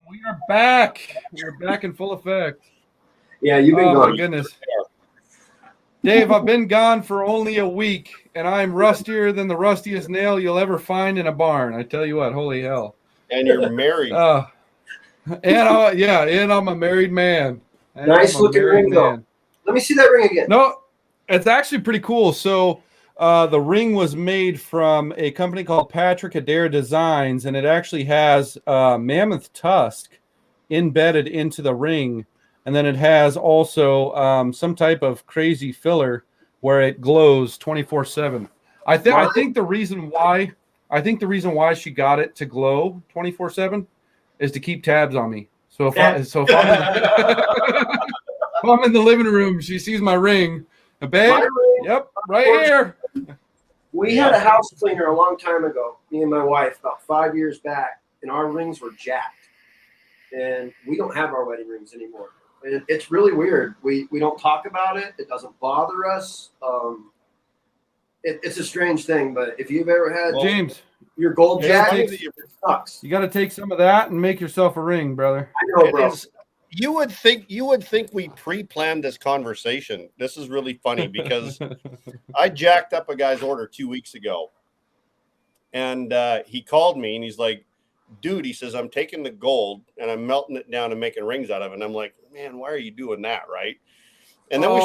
We are back. We're back in full effect. Yeah, you've been gone. Oh my goodness. Dave, I've been gone for only a week, and I'm rustier than the rustiest nail you'll ever find in a barn. I tell you what, holy hell. And you're married. And I'm a married man. Nice looking ring, though. Let me see that ring again. No, it's actually pretty cool. So the ring was made from a company called Patrick Adair Designs, and it actually has mammoth tusk embedded into the ring. And then it has also some type of crazy filler where it glows 24/7. I think the reason why she got it to glow 24/7 is to keep tabs on me. So if I'm in the living room, she sees my ring. Babe, yep, right here. We had a house cleaner a long time ago, me and my wife, about 5 years back, and our rings were jacked. And we don't have our wedding rings anymore. It's really weird. We don't talk about it. It doesn't bother us. It's a strange thing, but if you've ever had James, your gold jacket, it sucks. You got to take some of that and make yourself a ring, brother. I know, bro. You would think we pre-planned this conversation. This is really funny because I jacked up a guy's order 2 weeks ago, and he called me and he's like, dude, he says, I'm taking the gold and I'm melting it down and making rings out of it. And I'm like, man, why are you doing that? Right. And then we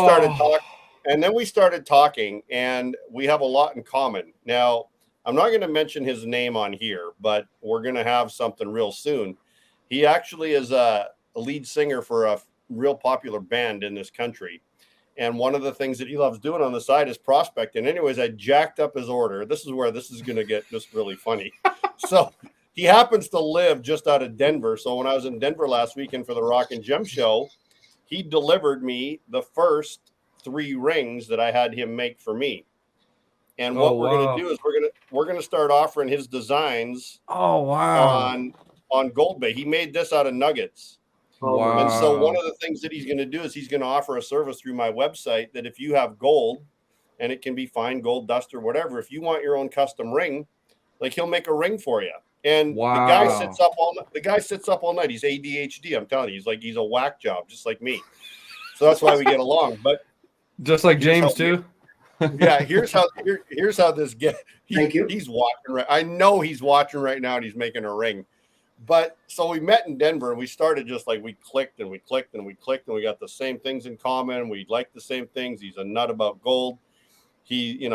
started talking, and we have a lot in common. Now, I'm not going to mention his name on here, but we're going to have something real soon. He actually is a lead singer for a real popular band in this country. And one of the things that he loves doing on the side is prospecting. Anyways, I jacked up his order. This is where this is going to get just really funny. So he happens to live just out of Denver. So when I was in Denver last weekend for the Rock and Gem show, he delivered me the first 3 rings that I had him make for me. And what we're going to do is we're going to start offering his designs on Goldbay. He made this out of nuggets. Wow. And so one of the things that he's going to do is he's going to offer a service through my website that if you have gold, and it can be fine gold dust or whatever, if you want your own custom ring, like he'll make a ring for you. And the guy sits up all night. He's ADHD. I'm telling you, he's a whack job, just like me. So that's why we get along. But just like James too. Yeah, here's how this gets. Thank you. He's watching right. I know he's watching right now, and he's making a ring. But so we met in Denver, and we started just like we clicked and we clicked and we clicked, and we got the same things in common. We like the same things. He's a nut about gold. He,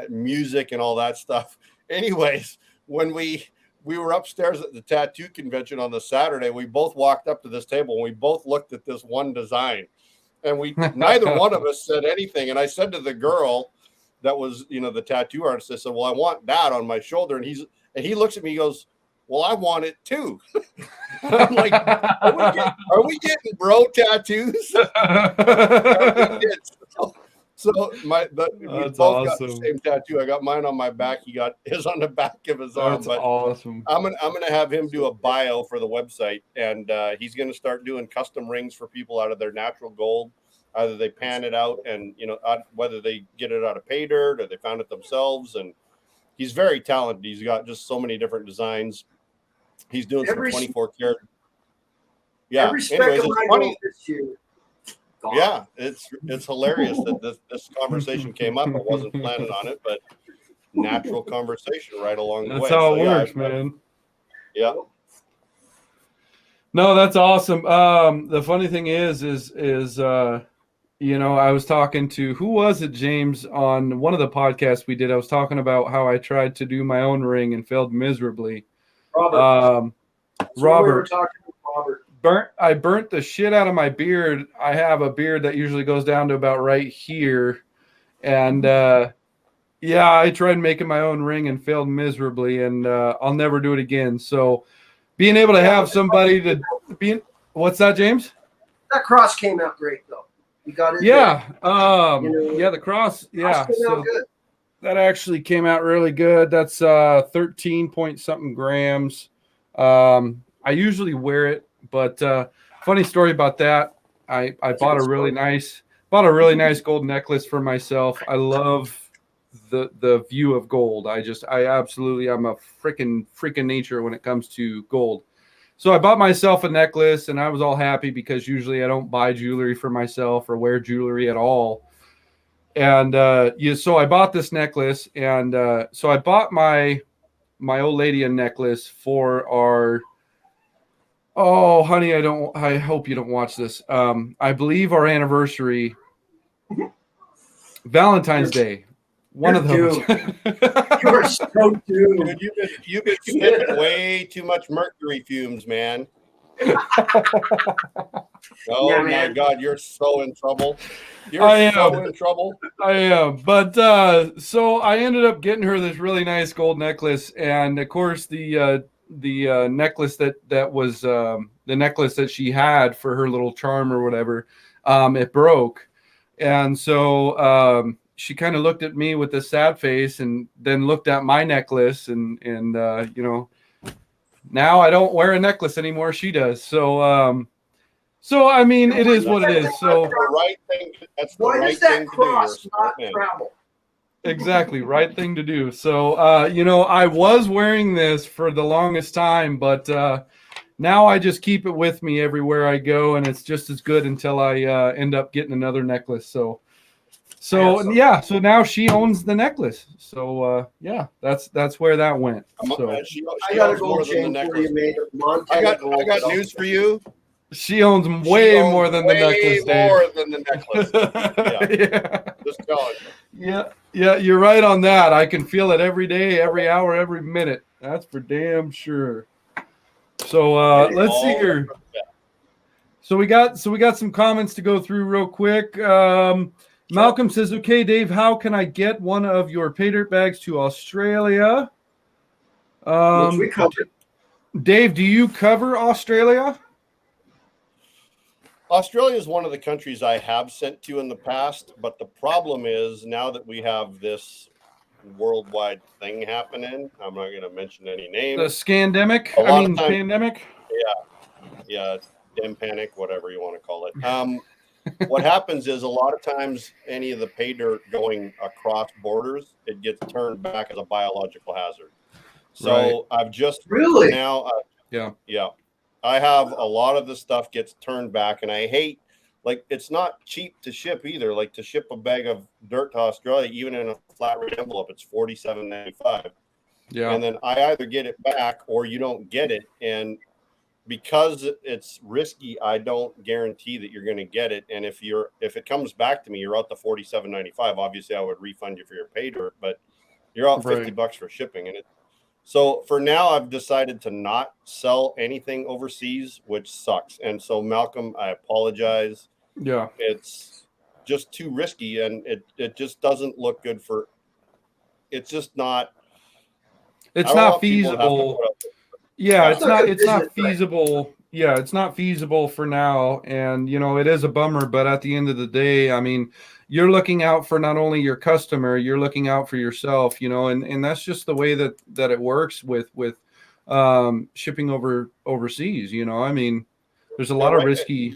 music and all that stuff. Anyways, when we we were upstairs at the tattoo convention on the Saturday. We both walked up to this table and we both looked at this one design, and neither one of us said anything. And I said to the girl that was, the tattoo artist, I said, well, I want that on my shoulder. And he looks at me, he goes, well, I want it too. I'm like, are we getting bro tattoos? So we both got the same tattoo. I got mine on my back. He got his on the back of his arm. That's awesome. I'm gonna have him do a bio for the website, and he's gonna start doing custom rings for people out of their natural gold. Either they pan it out, and whether they get it out of pay dirt or they found it themselves. And he's very talented. He's got just so many different designs. He's doing some 24 karat. Yeah. Anyways, it's funny. Yeah, it's hilarious that this conversation came up. I wasn't planning on it, but natural conversation right along the way. That's how it works, man. Yeah. No, that's awesome. The funny thing is I was talking to, who was it, James, on one of the podcasts we did. I was talking about how I tried to do my own ring and failed miserably. Robert. Robert. Robert. I burnt the shit out of my beard. I have a beard that usually goes down to about right here. And I tried making my own ring and failed miserably, and I'll never do it again. So being able to have somebody to be, what's that, James? That cross came out great though. You got it. Yeah. The cross. Yeah. So that actually came out really good. That's 13 point something grams. I usually wear it. But funny story about that. I bought a really nice gold necklace for myself. I love the view of gold. I'm a freaking nature when it comes to gold. So I bought myself a necklace, and I was all happy because usually I don't buy jewelry for myself or wear jewelry at all. And so I bought this necklace, and so I bought my old lady a necklace for our. Oh, honey, I hope you don't watch this. I believe our anniversary, Valentine's Day. One of those. You are so doomed. Dude, you've been spitting way too much mercury fumes, man. Oh my God, you're so in trouble. You're so in trouble. I am. But so I ended up getting her this really nice gold necklace, and of course the necklace that was the necklace that she had for her little charm or whatever, it broke. And so she kind of looked at me with a sad face, and then looked at my necklace, and now I don't wear a necklace anymore. She does. So I mean, it is what it is. So that's the right thing to do. Exactly. Right thing to do. So, I was wearing this for the longest time, but now I just keep it with me everywhere I go, and it's just as good until I end up getting another necklace. So now she owns the necklace. So, that's where that went. So I got a gold chain for you, made of Montana gold. I got news for you. She owns way more than the necklace, Dave. More than the necklace. Yeah. Just telling you. Yeah, you're right on that. I can feel it every day, every hour, every minute. That's for damn sure. So let's see here. So we got some comments to go through real quick. Malcolm says, "Okay, Dave, how can I get one of your pay dirt bags to Australia?" We covered. Dave, do you cover Australia? Australia is one of the countries I have sent to in the past, but the problem is now that we have this worldwide thing happening, I'm not going to mention any names. The scandemic? Pandemic? Yeah, dem panic, whatever you want to call it. What happens is a lot of times any of the pay dirt going across borders, it gets turned back as a biological hazard. So right. I've just really now, yeah. I have a lot of the stuff gets turned back, and I hate, like, it's not cheap to ship either. Like, to ship a bag of dirt to Australia, even in a flat rate envelope, it's $47.95. Yeah. And then I either get it back or you don't get it. And because it's risky, I don't guarantee that you're going to get it. And if it comes back to me, you're out the $47.95. Obviously, I would refund you for your pay dirt, but you're out $50 for shipping, and So for now, I've decided to not sell anything overseas, which sucks. And so Malcolm, I apologize. Yeah. It's just too risky, and it just doesn't look good for. It's just not. It's I don't not want people to have to feasible. put up. Yeah, Yeah. it's not business, right? feasible. Yeah, it's not feasible for now. And it is a bummer, but at the end of the day, I mean, you're looking out for not only your customer, you're looking out for yourself, and that's just the way that it works with shipping overseas, I mean, there's a lot of Right. risky.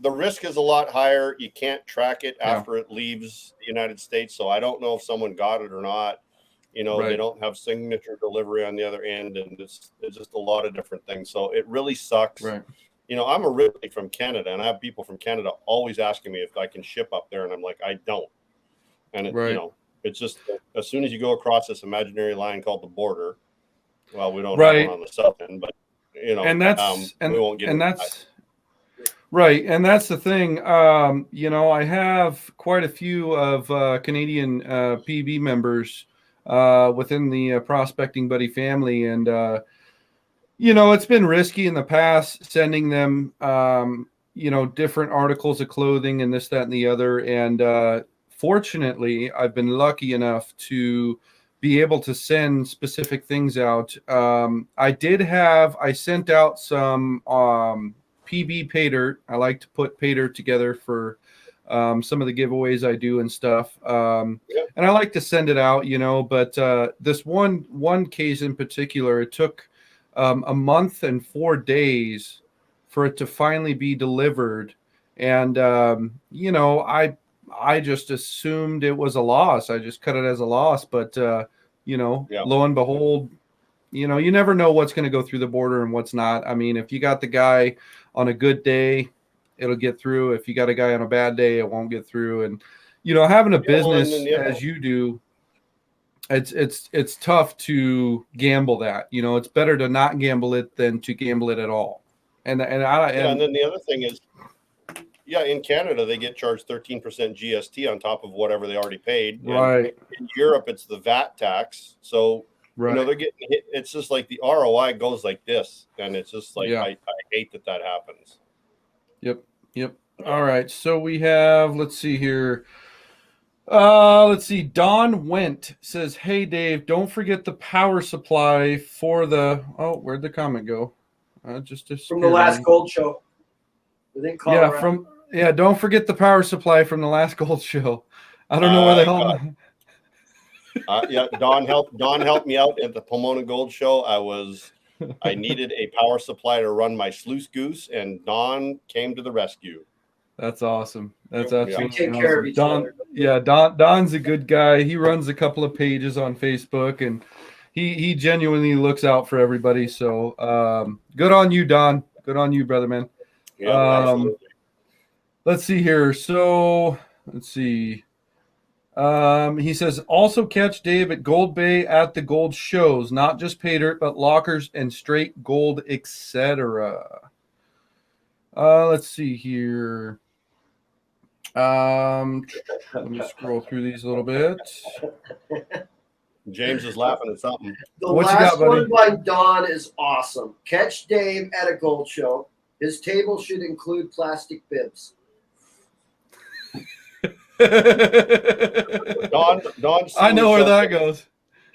The risk is a lot higher. You can't track it Yeah. after it leaves the United States. So I don't know if someone got it or not. They Right. don't have signature delivery on the other end, and it's just a lot of different things. So it really sucks. Right. I'm originally from Canada, and I have people from Canada always asking me if I can ship up there, and I'm like, I don't. And Right. it's just as soon as you go across this imaginary line called the border. Well, we don't Right. have one on the south end, but And that's we won't get and into that. that's right, and that's the thing. I have quite a few of Canadian PB members within the Prospecting Buddy family, and it's been risky in the past sending them, different articles of clothing and this, that, and the other. And fortunately, I've been lucky enough to be able to send specific things out. I sent out some PB pay dirt. I like to put pay dirt together for some of the giveaways I do and stuff. And I like to send it out, but this one case in particular, it took a month and 4 days for it to finally be delivered. And, I just assumed it was a loss. I just cut it as a loss, but, lo and behold, you never know what's going to go through the border and what's not. I mean, if you got the guy on a good day, it'll get through. If you got a guy on a bad day, it won't get through. And, having a business as you do, it's tough to gamble that. It's better to not gamble it than to gamble it at all. And then the other thing is, in Canada they get charged 13% GST on top of whatever they already paid. Right. And in Europe it's the VAT tax. So right. they're getting hit. It's just like the ROI goes like this, and it's just like I hate that happens. Yep. All right. So we have, let's see here. Don Went says, "Hey Dave, don't forget the power supply for the." Oh, where'd the comment go? Just from the last gold show. Don't forget the power supply from the last gold show. I don't know where the hell. Don helped me out at the Pomona Gold Show. I needed a power supply to run my sluice goose, and Don came to the rescue. That's awesome. That's absolutely take awesome. care of each other. Don's a good guy. He runs a couple of pages on Facebook, and he genuinely looks out for everybody. So good on you, Don. Good on you, brother, man. Yeah, absolutely. Let's see here. So let's see. He says, also catch Dave at Goldbay at the gold shows, not just pay dirt, but lockers and straight gold, etc. Let's see here. Let me scroll through these a little bit. James is laughing at something. The last one by Don is awesome. Catch Dave at a gold show. His table should include plastic bibs. Don I know where that goes.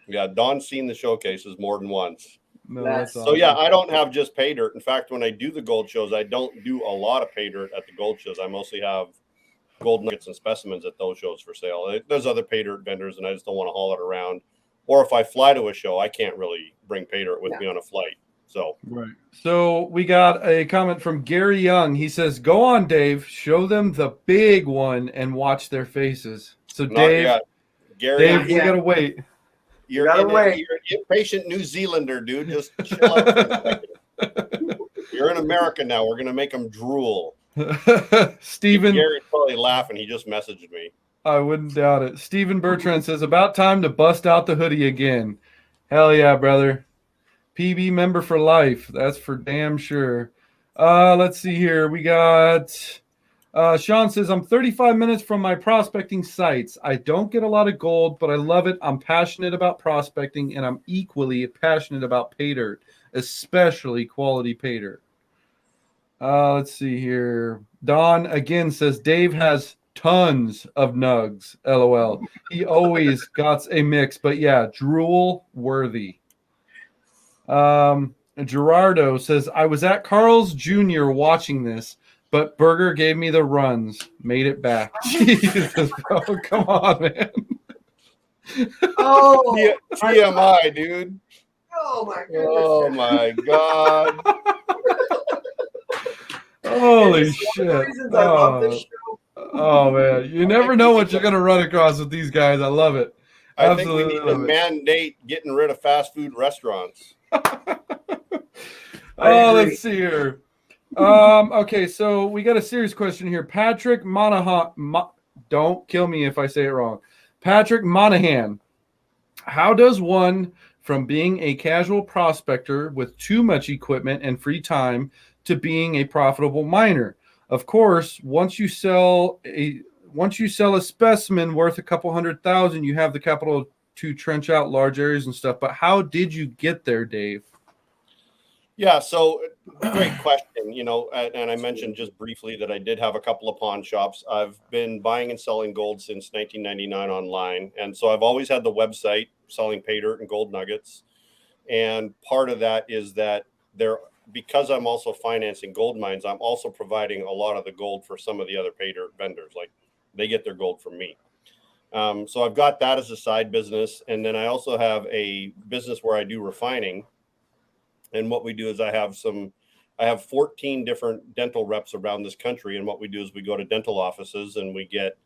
Yeah, Don's seen the showcases more than once. No, that's so awesome. I don't have just pay dirt. In fact, when I do the gold shows, I don't do a lot of pay dirt at the gold shows. I mostly have gold nuggets and specimens at those shows for sale. There's other pay dirt vendors, and I just don't want to haul it around. Or if I fly to a show, I can't really bring pay dirt with me on a flight. So right. So we got a comment from Gary Young. He says, "Go on, Dave. Show them the big one and watch their faces." So Dave, we gotta wait. You're an impatient New Zealander, dude. Just chill out for a second. You're in America now. We're gonna make them drool. Stephen, Gary's probably laughing. He just messaged me. I wouldn't doubt it. Stephen Bertrand says, "About time to bust out the hoodie again." Hell yeah, brother. PB member for life. That's for damn sure. Let's see here. We got Sean says, I'm 35 minutes from my prospecting sites. I don't get a lot of gold, but I love it. I'm passionate about prospecting, and I'm equally passionate about pay dirt, especially quality pay dirt. Let's see here. Don again says, Dave has tons of nugs. LOL. He always got a mix, but yeah, drool worthy. Gerardo says, I was at Carl's Jr. watching this, but Berger gave me the runs. Made it back. Jesus, bro. Come on, man. Oh, TMI, dude. oh my goodness. Oh my God. Holy It's one of the shit. reasons I love this show. Oh, man. You never know what you're going to run across with these guys. I love it. I think we Absolutely need to love it. mandate getting rid of fast food restaurants. Oh, let's see here. Okay, so we got a serious question here. Patrick Monahan. Don't kill me if I say it wrong. Patrick Monahan. How does one from being a casual prospector with too much equipment and free time to being a profitable miner? Of course, once you sell a specimen worth a couple $100,000, you have the capital to trench out large areas and stuff. But how did you get there, Dave? Yeah, so great question. You know, and I mentioned just briefly that I did have a couple of pawn shops. I've been buying and selling gold since 1999 online. And so I've always had the website selling pay dirt and gold nuggets. And part of that is that because I'm also financing gold mines, I'm also providing a lot of the gold for some of the other pay dirt vendors. Like they get their gold from me. So I've got that as a side business. And then I also have a business where I do refining. And what we do is I have 14 different dental reps around this country. And what we do is we go to dental offices and we get,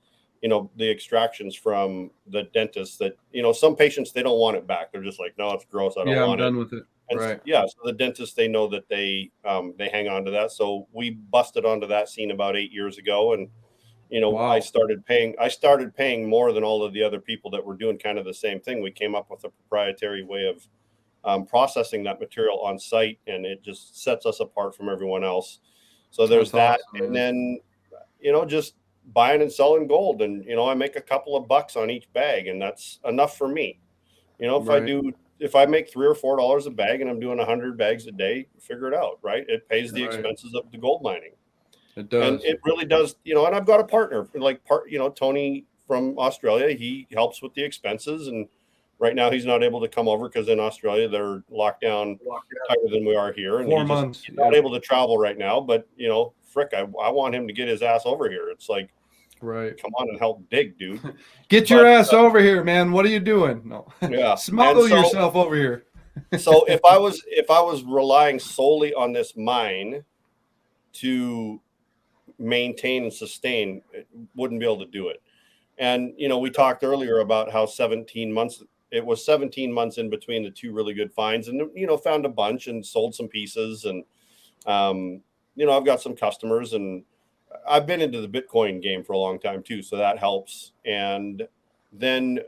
you know, the extractions from the dentists that, you know, some patients, they don't want it back. They're just like, no, it's gross. I don't want it. I'm done with it. And right. Yeah. So the dentists, they know that they hang on to that. So we busted onto that scene about 8 years ago. And, you know, Wow. I started paying more than all of the other people that were doing kind of the same thing. We came up with a proprietary way of processing that material on site, and it just sets us apart from everyone else. So there's that. Awesome, and then, you know, just buying and selling gold, and, you know, I make a couple of bucks on each bag, and that's enough for me. You know, if I make $3 or $4 a bag and I'm doing 100 bags a day, figure it out, right? It pays the expenses of the gold mining. It does. And it really does, you know, and I've got a partner you know, Tony from Australia. He helps with the expenses, and right now he's not able to come over because in Australia they're locked down tighter than we are here, and 4 months. He's not able to travel right now. But, you know, frick, I want him to get his ass over here. It's like, right, come on and help dig, dude. Get your ass over here, man. What are you doing? No, yeah, smuggle yourself over here. So if I was relying solely on this mine to maintain and sustain, wouldn't be able to do it. And, you know, we talked earlier about how 17 months in between the two really good finds, and, you know, found a bunch and sold some pieces. And, you know, I've got some customers, and I've been into the Bitcoin game for a long time too. So that helps. And then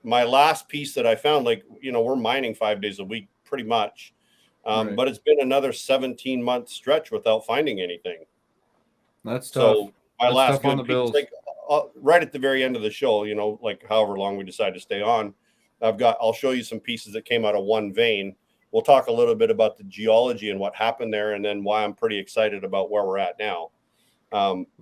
my last piece that I found, like, you know, we're mining 5 days a week pretty much. But it's been another 17-month stretch without finding anything. That's tough. So my last good piece, like, right at the very end of the show, you know, like however long we decide to stay on, I'll show you some pieces that came out of one vein. We'll talk a little bit about the geology and what happened there, and then why I'm pretty excited about where we're at now.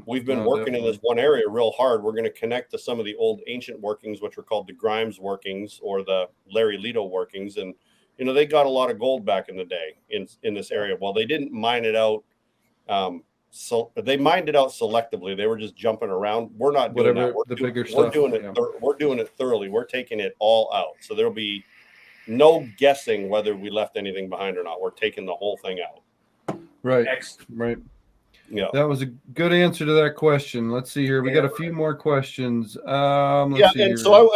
We've been working in this one area real hard. We're going to connect to some of the old ancient workings, which are called the Grimes workings or the Larry Leto workings. And, you know, they got a lot of gold back in the day in this area. Well, they didn't mine it out. So they mined it out selectively. They were just jumping around. We're not doing that. We're doing it thoroughly. We're taking it all out. So there'll be no guessing whether we left anything behind or not. We're taking the whole thing out. Right. Excellent. Right. Yeah. That was a good answer to that question. Let's see here. We got a few more questions. So I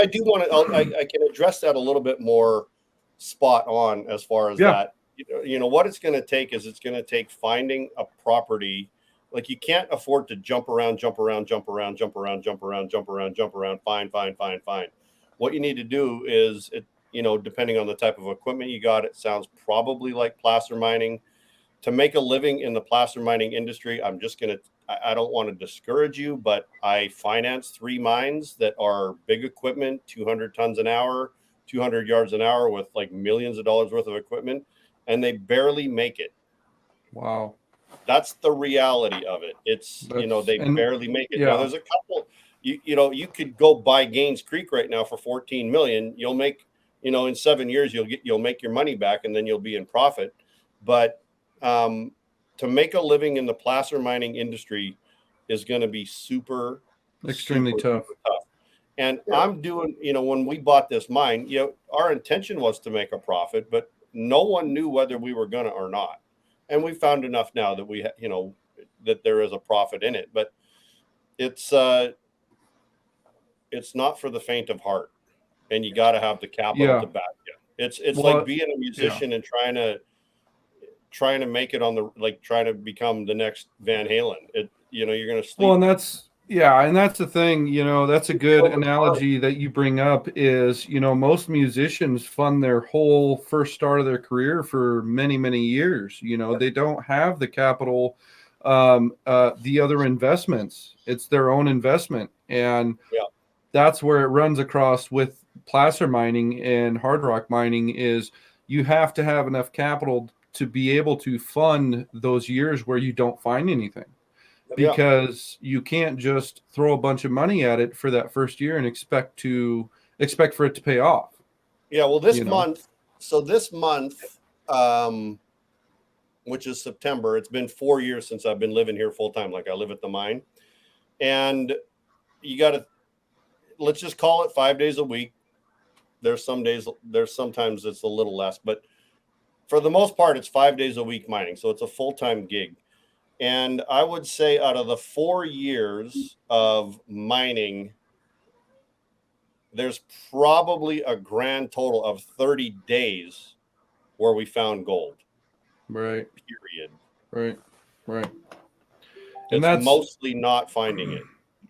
do want to. I can address that a little bit more spot on as far as that. You know what it's going to take is it's going to take finding a property. Like, you can't afford to jump around, find. What you need to do is, you know, depending on the type of equipment you got, it sounds probably like placer mining. To make a living in the placer mining industry, I'm I don't want to discourage you, but I finance 3 mines that are big equipment, 200 tons an hour, 200 yards an hour with like millions of dollars worth of equipment, and they barely make it. Wow. That's the reality of it. It's, they barely make it. Now there's a couple, you could go buy Gaines Creek right now for 14 million. You'll make, in 7 years, you'll make your money back and then you'll be in profit. But to make a living in the placer mining industry is going to be extremely tough. And I'm doing, when we bought this mine, our intention was to make a profit, but no one knew whether we were going to or not. And we found enough now that that there is a profit in it, but it's not for the faint of heart, and you got to have the capital to back you. It's like being a musician and trying to make it trying to become the next Van Halen. You're going to sleep. Well, and that's the thing, that's a good analogy that you bring up is, most musicians fund their whole first start of their career for many, many years. They don't have the capital, the other investments. It's their own investment. And that's where it runs across with placer mining and hard rock mining is you have to have enough capital to be able to fund those years where you don't find anything. Because you can't just throw a bunch of money at it for that first year and expect for it to pay off. Yeah, well, this month, which is September, it's been 4 years since I've been living here full time. Like I live at the mine, and let's just call it 5 days a week. There's sometimes it's a little less, but for the most part, it's 5 days a week mining. So it's a full-time gig. And I would say out of the 4 years of mining, there's probably a grand total of 30 days where we found gold. Right. Period. Right. And that's mostly not finding it.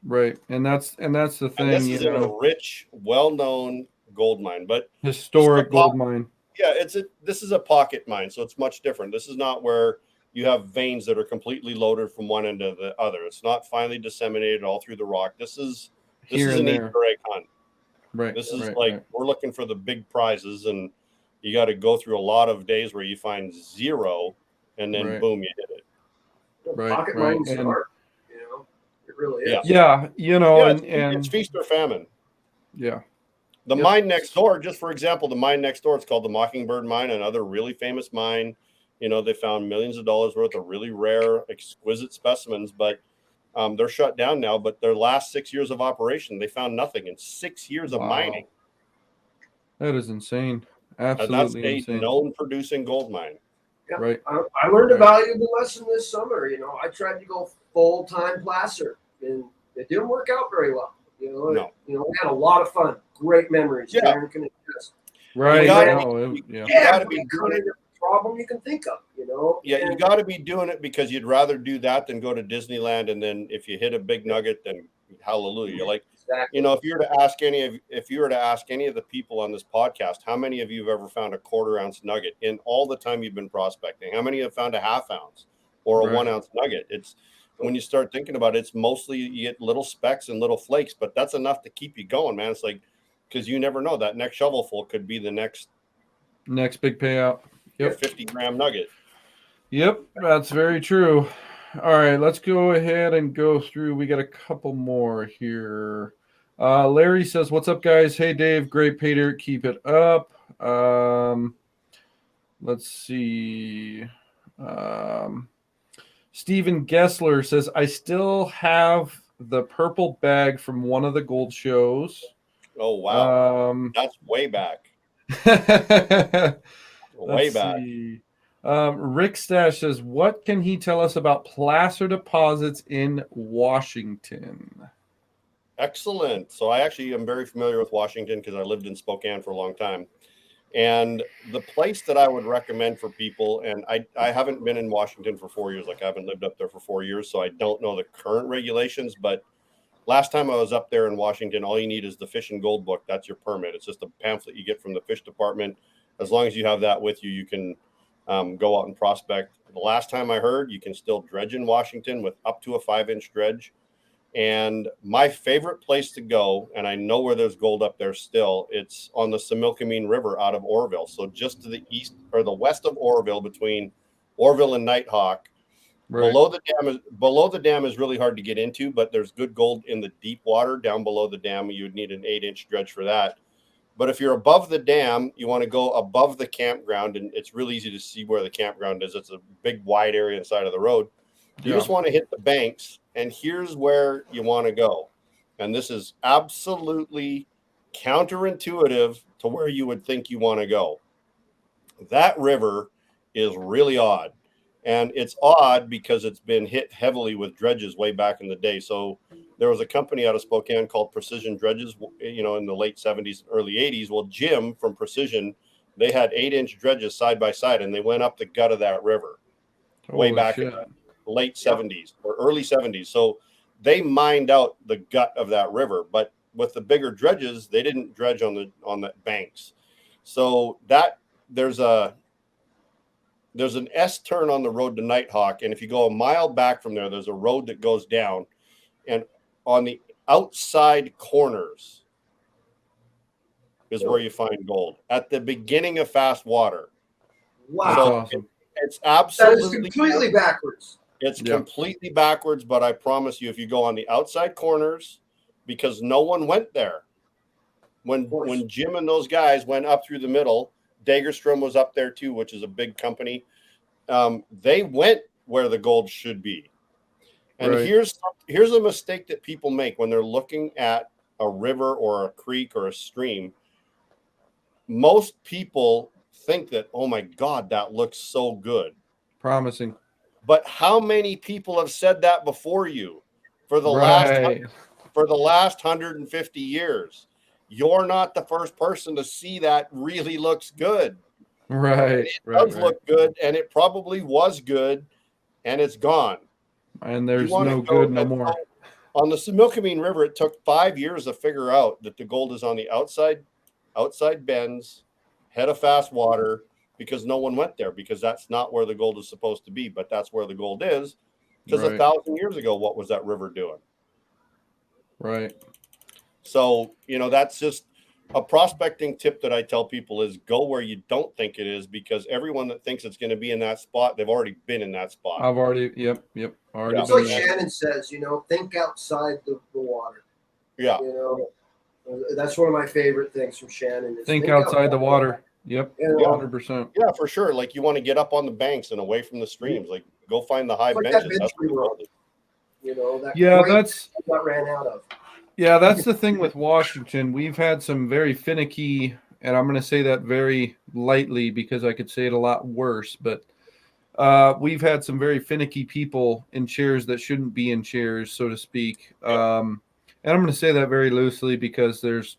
Right. And that's the thing. And this is in a rich, well-known gold mine, but historic gold mine. Yeah, this is a pocket mine, so it's much different. This is not where you have veins that are completely loaded from one end to the other. It's not finely disseminated all through the rock. This is an Easter egg hunt. Right. This is we're looking for the big prizes, and you got to go through a lot of days where you find zero, and then boom, you hit it. Right. Pocket mines are, it really is. Yeah, and it's feast or famine. Yeah. The mine next door, just for example, it's called the Mockingbird Mine, another really famous mine. They found millions of dollars worth of really rare, exquisite specimens, but they're shut down now. But their last 6 years of operation, they found nothing in 6 years of mining. That is insane. Absolutely and that's a known producing gold mine. Yeah. Right. I learned a valuable lesson this summer. I tried to go full-time placer, and it didn't work out very well. No. We had a lot of fun, great memories. Yeah. Right. You got to be doing it. Problem you can think of, you got to be doing it because you'd rather do that than go to Disneyland, and then if you hit a big nugget, then hallelujah. Like exactly. If you were to ask any of the people on this podcast, how many of you have ever found a 1/4 ounce nugget in all the time you've been prospecting? How many have found a 1/2 ounce or a 1 ounce nugget? It's when you start thinking about it, it's mostly you get little specks and little flakes, but that's enough to keep you going, man. It's like because you never know, that next shovelful could be the next big payout. Yep. 50-gram nugget. Yep, that's very true. All right, let's go ahead and go through. We got a couple more here. Larry says, "What's up, guys? Hey, Dave, great pay dirt. Keep it up." Let's see. Steven Gessler says, "I still have the purple bag from one of the gold shows." Oh wow, that's way back. Way back. Rick Stash says, "What can he tell us about placer deposits in Washington?" Excellent. So I actually am very familiar with Washington because I lived in Spokane for a long time. And the place that I would recommend for people, and I haven't been in Washington for 4 years, like I haven't lived up there for 4 years, so I don't know the current regulations, but last time I was up there in Washington, all you need is the Fish and Gold book. That's your permit. It's just a pamphlet you get from the fish department. As long as you have that with you, you can go out and prospect. The last time I heard, you can still dredge in Washington with up to a 5-inch dredge. And my favorite place to go, and I know where there's gold up there still, it's on the Similkameen River out of Oroville. So just to the east or the west of Oroville, between Oroville and Nighthawk. Right. Below the dam is really hard to get into, but there's good gold in the deep water down below the dam. You would need an 8-inch dredge for that. But if you're above the dam, you want to go above the campground, and it's really easy to see where the campground is. It's a big, wide area inside of the road. You just want to hit the banks, and here's where you want to go. And this is absolutely counterintuitive to where you would think you want to go. That river is really odd. And it's odd because it's been hit heavily with dredges way back in the day. So there was a company out of Spokane called Precision Dredges, in the late 70s, early 80s. Well, Jim from Precision, they had 8-inch dredges side by side, and they went up the gut of that river way back in the late 70s or early 70s. So they mined out the gut of that river, but with the bigger dredges, they didn't dredge on the banks. So that there's an S turn on the road to Nighthawk, and if you go a mile back from there, there's a road that goes down, and on the outside corners is where you find gold at the beginning of fast water. Wow. So awesome. It's absolutely that is completely backwards. It's completely backwards, but I promise you, if you go on the outside corners, because no one went there. When Jim and those guys went up through the middle, Dagerstrom was up there too, which is a big company. They went where the gold should be. And here's a mistake that people make when they're looking at a river or a creek or a stream. Most people think that, oh my God, that looks so good. Promising. But how many people have said that before you for the last 150 years? You're not the first person to see that really looks good. Right. It does look good, and it probably was good, and it's gone. And there's no good no more. On the Similkameen River, it took 5 years to figure out that the gold is on the outside bends, head of fast water, because no one went there, because that's not where the gold is supposed to be, but that's where the gold is. Because 1,000 years ago, what was that river doing? Right. So, that's just a prospecting tip that I tell people is go where you don't think it is, because everyone that thinks it's going to be in that spot, they've already been in that spot. I've already, yep. Already. It's like Shannon says, think outside the water. Yeah. That's one of my favorite things from Shannon. Is think outside the water. Yep. 100%. Yeah, for sure. Like you want to get up on the banks and away from the streams. Like go find the high benches. That's what that's got ran out of. Yeah, that's the thing with Washington. We've had some very finicky, and I'm going to say that very lightly because I could say it a lot worse, but we've had some very finicky people in chairs that shouldn't be in chairs, so to speak. And I'm going to say that very loosely because there's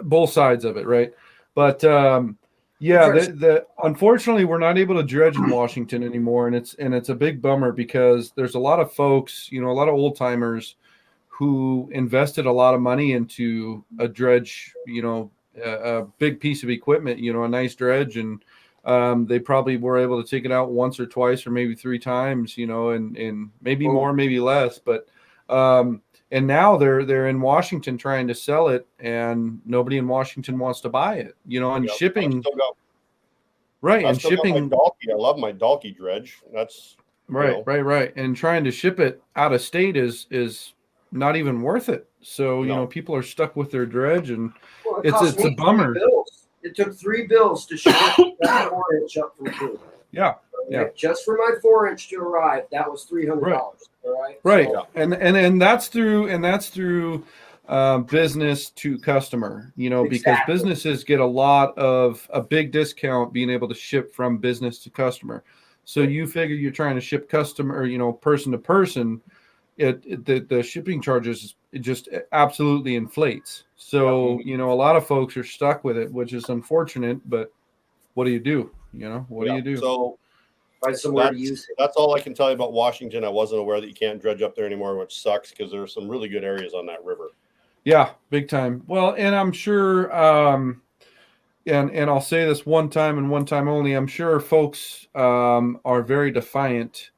both sides of it, right? But unfortunately, we're not able to dredge in Washington anymore, and it's a big bummer because there's a lot of folks, a lot of old timers who invested a lot of money into a dredge, a big piece of equipment, a nice dredge, and they probably were able to take it out once or twice or maybe 3 times, and maybe more, maybe less, but and now they're in Washington trying to sell it, and nobody in Washington wants to buy it, and shipping. And shipping. I love my Dalkey dredge. That's right. And trying to ship it out of state is not even worth it. So people are stuck with their dredge, and it's a bummer. It took 3 bills to ship that 4-inch up from 2. Yeah. Yeah. Just for my 4-inch to arrive, that was $300. All right. Right. So, and that's through business to customer, because businesses get a big discount being able to ship from business to customer. So you figure you're trying to ship customer, person to person, the shipping charges just absolutely inflates. So, a lot of folks are stuck with it, which is unfortunate, but what do you do? What do you do? So find somewhere to use it. That's all I can tell you about Washington. I wasn't aware that you can't dredge up there anymore, which sucks because there are some really good areas on that river. Yeah, big time. Well, and I'm sure and I'll say this one time and one time only. I'm sure folks are very defiant,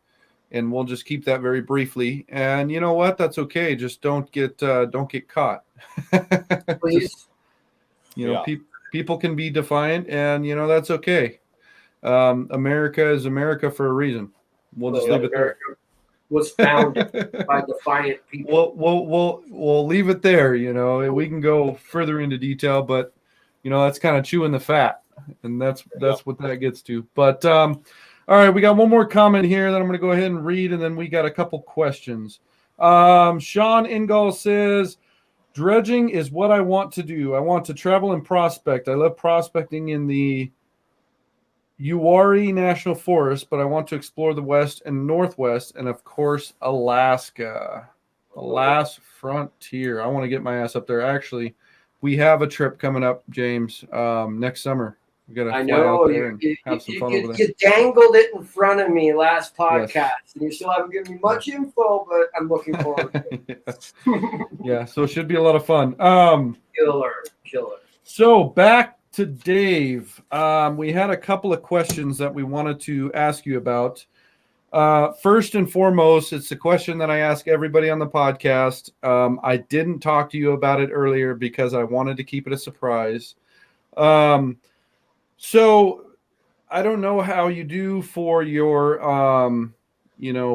and we'll just keep that very briefly. And you know what? That's okay. Just don't get caught. Please. Just, people can be defiant, and that's okay. America is America for a reason. We'll just leave it there. Was founded by defiant people. We'll leave it there. We can go further into detail, but that's kind of chewing the fat, and that's what that gets to. But all right, we got one more comment here that I'm going to go ahead and read, and then we got a couple questions. Sean Ingall says, dredging is what I want to do. I want to travel and prospect. I love prospecting in the Uwharrie National Forest, but I want to explore the West and Northwest, and of course, Alaska. The last frontier. I want to get my ass up there. Actually, we have a trip coming up, James, next summer. We got to fly out there and have some fun over there. You dangled it in front of me last podcast, and you still haven't given me much info, but I'm looking forward to it. Yeah, so it should be a lot of fun. Killer. So back to Dave. We had a couple of questions that we wanted to ask you about. First and foremost, it's a question that I ask everybody on the podcast. I didn't talk to you about it earlier because I wanted to keep it a surprise. So I don't know how you do for your,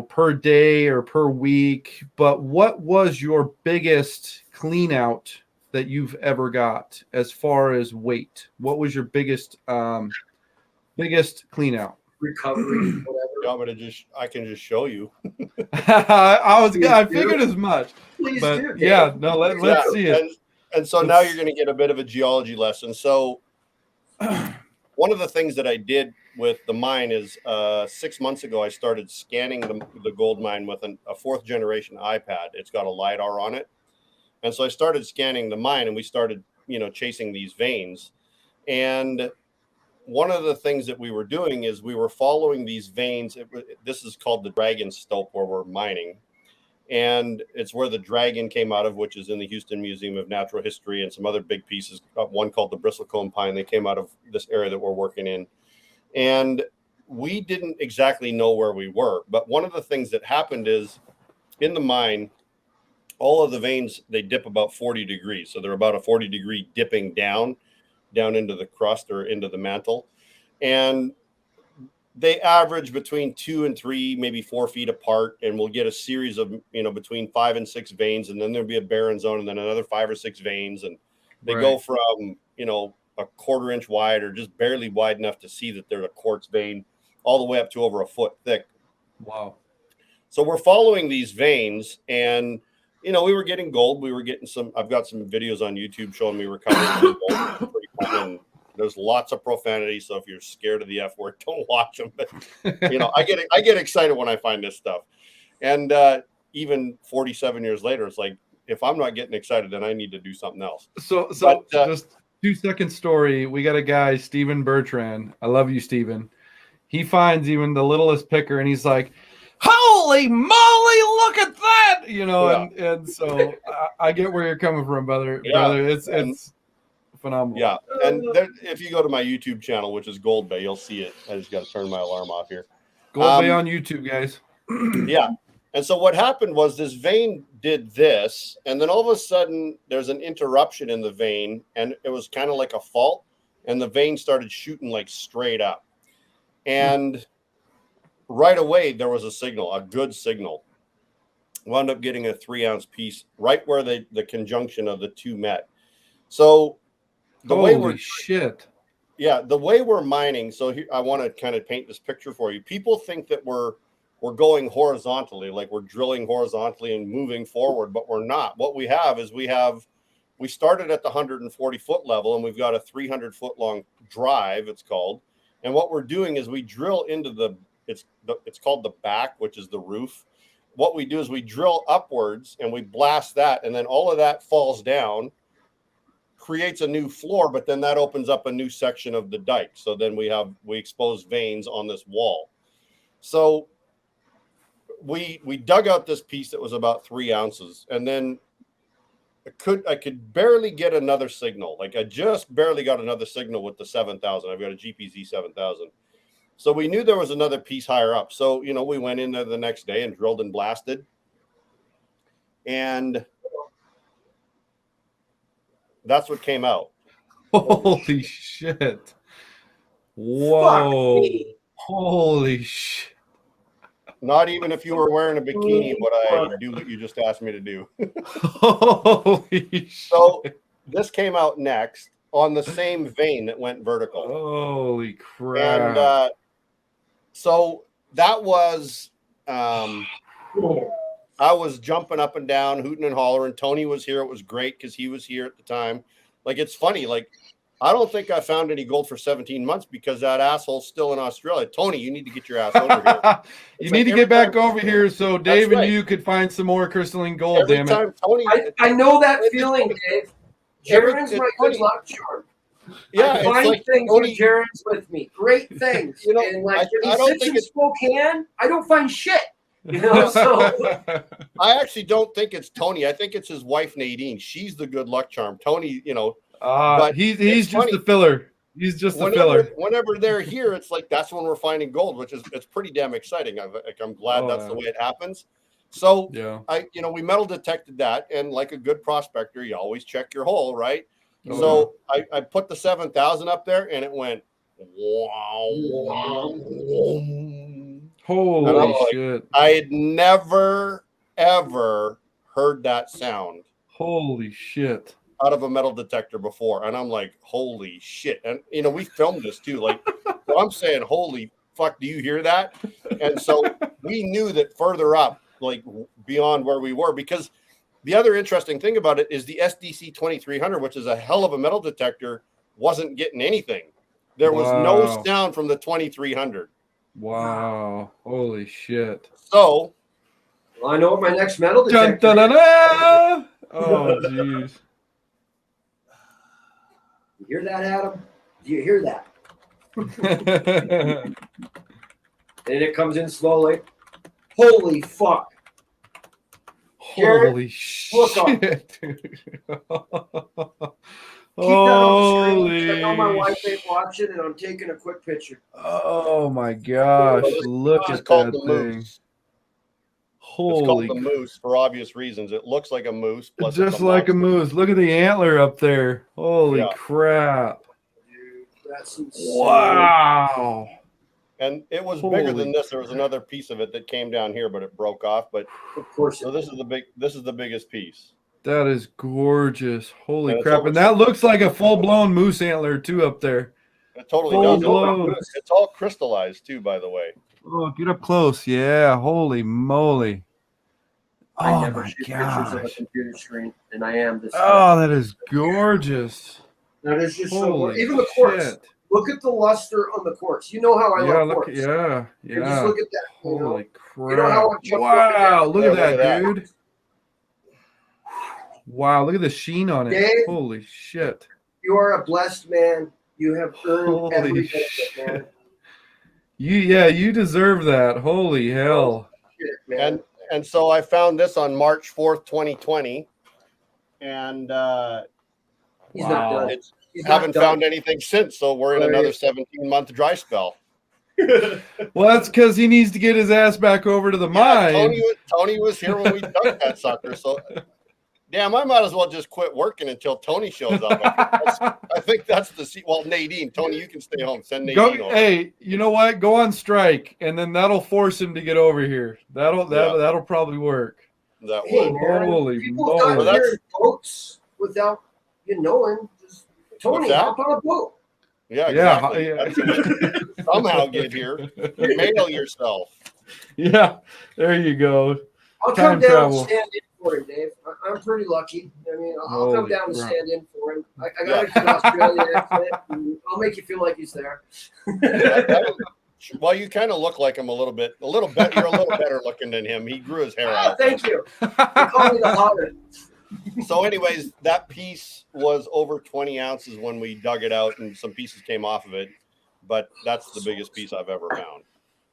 per day or per week, but what was your biggest clean out that you've ever got as far as weight? What was your biggest clean out? Recovery, whatever. I can just show you. I figured as much. Please but do. Yeah, no, let's see it. And so now you're going to get a bit of a geology lesson. So one of the things that I did with the mine is 6 months ago, I started scanning the gold mine with a fourth generation iPad. It's got a LiDAR on it. And so I started scanning the mine, and we started, chasing these veins. And one of the things that we were doing is we were following these veins. This is called the Dragon Stope where we're mining. And it's where the dragon came out of, which is in the Houston Museum of Natural History, and some other big pieces. One called the bristlecone pine. They came out of this area that we're working in. And we didn't exactly know where we were. But one of the things that happened is in the mine, all of the veins, they dip about 40 degrees. So they're about a 40-degree dipping down into the crust or into the mantle. And they average between 2 and 3, maybe 4 feet apart. And we'll get a series of, between 5 and 6 veins. And then there'll be a barren zone and then another 5 or 6 veins. And they go from, a quarter-inch wide or just barely wide enough to see that they're a quartz vein all the way up to over a foot thick. Wow. So we're following these veins, and we were getting gold. We were getting I've got some videos on YouTube showing me recovering gold. Pretty fun, and there's lots of profanity. So if you're scared of the F word, don't watch them. But I get excited when I find this stuff. And even 47 years later, it's like, if I'm not getting excited, then I need to do something else. So just 2-second story. We got a guy, Stephen Bertrand. I love you, Stephen. He finds even the littlest picker, and he's like, holy moly, look at that, and so I get where you're coming from, brother. It's phenomenal. Yeah, and if you go to my YouTube channel, which is Goldbay, you'll see it. I just got to turn my alarm off here. Goldbay on YouTube, guys. Yeah, and so what happened was this vein did this, and then all of a sudden there's an interruption in the vein, and it was kind of like a fault, and the vein started shooting like straight up, and right away, there was a signal, a good signal. Wound up getting a 3-ounce piece right where the conjunction of the two met. So the way we're mining. So here, I want to kind of paint this picture for you. People think that we're going horizontally, like we're drilling horizontally and moving forward, but we're not. What we have is we started at the 140-foot level, and we've got a 300-foot long drive, it's called. And what we're doing is we drill into it's called the back, which is the roof. What we do is we drill upwards and we blast that, and then all of that falls down, creates a new floor, but then that opens up a new section of the dike. So then we expose veins on this wall. So we dug out this piece that was about 3 ounces, and then I could barely get another signal. Like I just barely got another signal with the 7000. I've got a GPZ 7000. So we knew there was another piece higher up. So, you know, we went in there the next day and drilled and blasted. And that's what came out. Holy shit. Whoa. Holy shit. Not even if you were wearing a bikini, what I do what you just asked me to do. Holy shit. So this came out next on the same vein that went vertical. Holy crap. And so that was, I was jumping up and down, hooting and hollering. Tony was here. It was great because he was here at the time. Like, it's funny. Like, I don't think I found any gold for 17 months because that asshole's still in Australia. Tony, you need to get your ass over here. You need to get back over here so Dave and you could find some more crystalline gold, damn it. Tony, I know that feeling, Dave. Jaren's my good luck charm. Yeah, I find things when Jaren's with me. Great things. You know, and like when he sits in Spokane, I don't find shit. You know, so I actually don't think it's Tony. I think it's his wife Nadine. She's the good luck charm. Tony, you know. But he's just a filler. He's just a filler. Whenever they're here, it's like that's when we're finding gold, which is it's pretty damn exciting. I'm glad that's the way it happens. So we metal detected that, and like a good prospector, you always check your hole, right? So I put the 7000 up there, and it went wow. Holy shit! I had never ever heard that sound. Holy shit! Out of a metal detector before, and I'm like, holy shit. And you know, we filmed this too, like so I'm saying, holy fuck, do you hear that? And so we knew that further up, like beyond where we were, because the other interesting thing about it is the SDC 2300, which is a hell of a metal detector, wasn't getting anything. There was no sound from the 2300. Wow, holy shit. So I know what my next metal detector is. Oh jeez. You hear that, Adam? Do you hear that? And it comes in slowly. Holy fuck. Holy shit. Keep that on the screen. I know my wife ain't watching, and I'm taking a quick picture. Oh my gosh. Look at that thing. Holy. It's called the moose for obvious reasons. It looks like a moose. Plus just like a moose. Look at the antler up there. Holy crap. Dude, that's insane. Wow. And it was bigger than this. There was another piece of it that came down here, but it broke off. But of course, so this is the biggest piece. That is gorgeous. Holy crap. And that looks like a full-blown moose antler too up there. It totally does. It's all crystallized too, by the way. Oh, get up close. Yeah. Holy moly. I never shoot pictures of a computer screen, and I am this. Oh, that is gorgeous. That is just so. Even the quartz. Look at the luster on the quartz. You know how I love quartz. Yeah. Just look at that. Holy crap. You know how wow. Look at that, dude. Wow. Look at the sheen on it. Dave, holy shit. You are a blessed man. You have earned every bit of it, man. You deserve that. Holy hell. Shit, man. And so I found this on March 4th, 2020. And he's not done. Haven't found anything since, so we're in another 17-month dry spell. Well, that's because he needs to get his ass back over to the mine. Tony was here when we dug that sucker, so damn, I might as well just quit working until Tony shows up. I think that's the well, Nadine. Tony, you can stay home. Send Nadine over. Hey, you know what? Go on strike, and then that'll force him to get over here. That'll probably work. That would. Holy moly! People got here in boats without you knowing. Just Tony, hop on a boat. Yeah, exactly. Somehow get here. Mail yourself. Yeah, there you go. I'll come down and stand in for him, Dave. I'm pretty lucky. I mean, I'll come down and stand in for him. I got a good Australian accent, and I'll make you feel like he's there. Well, you kind of look like him a little bit. You're a little better looking than him. He grew his hair out. Thank you. They call me the Hobbit. So anyways, that piece was over 20 ounces when we dug it out, and some pieces came off of it. But that's the biggest piece I've ever found.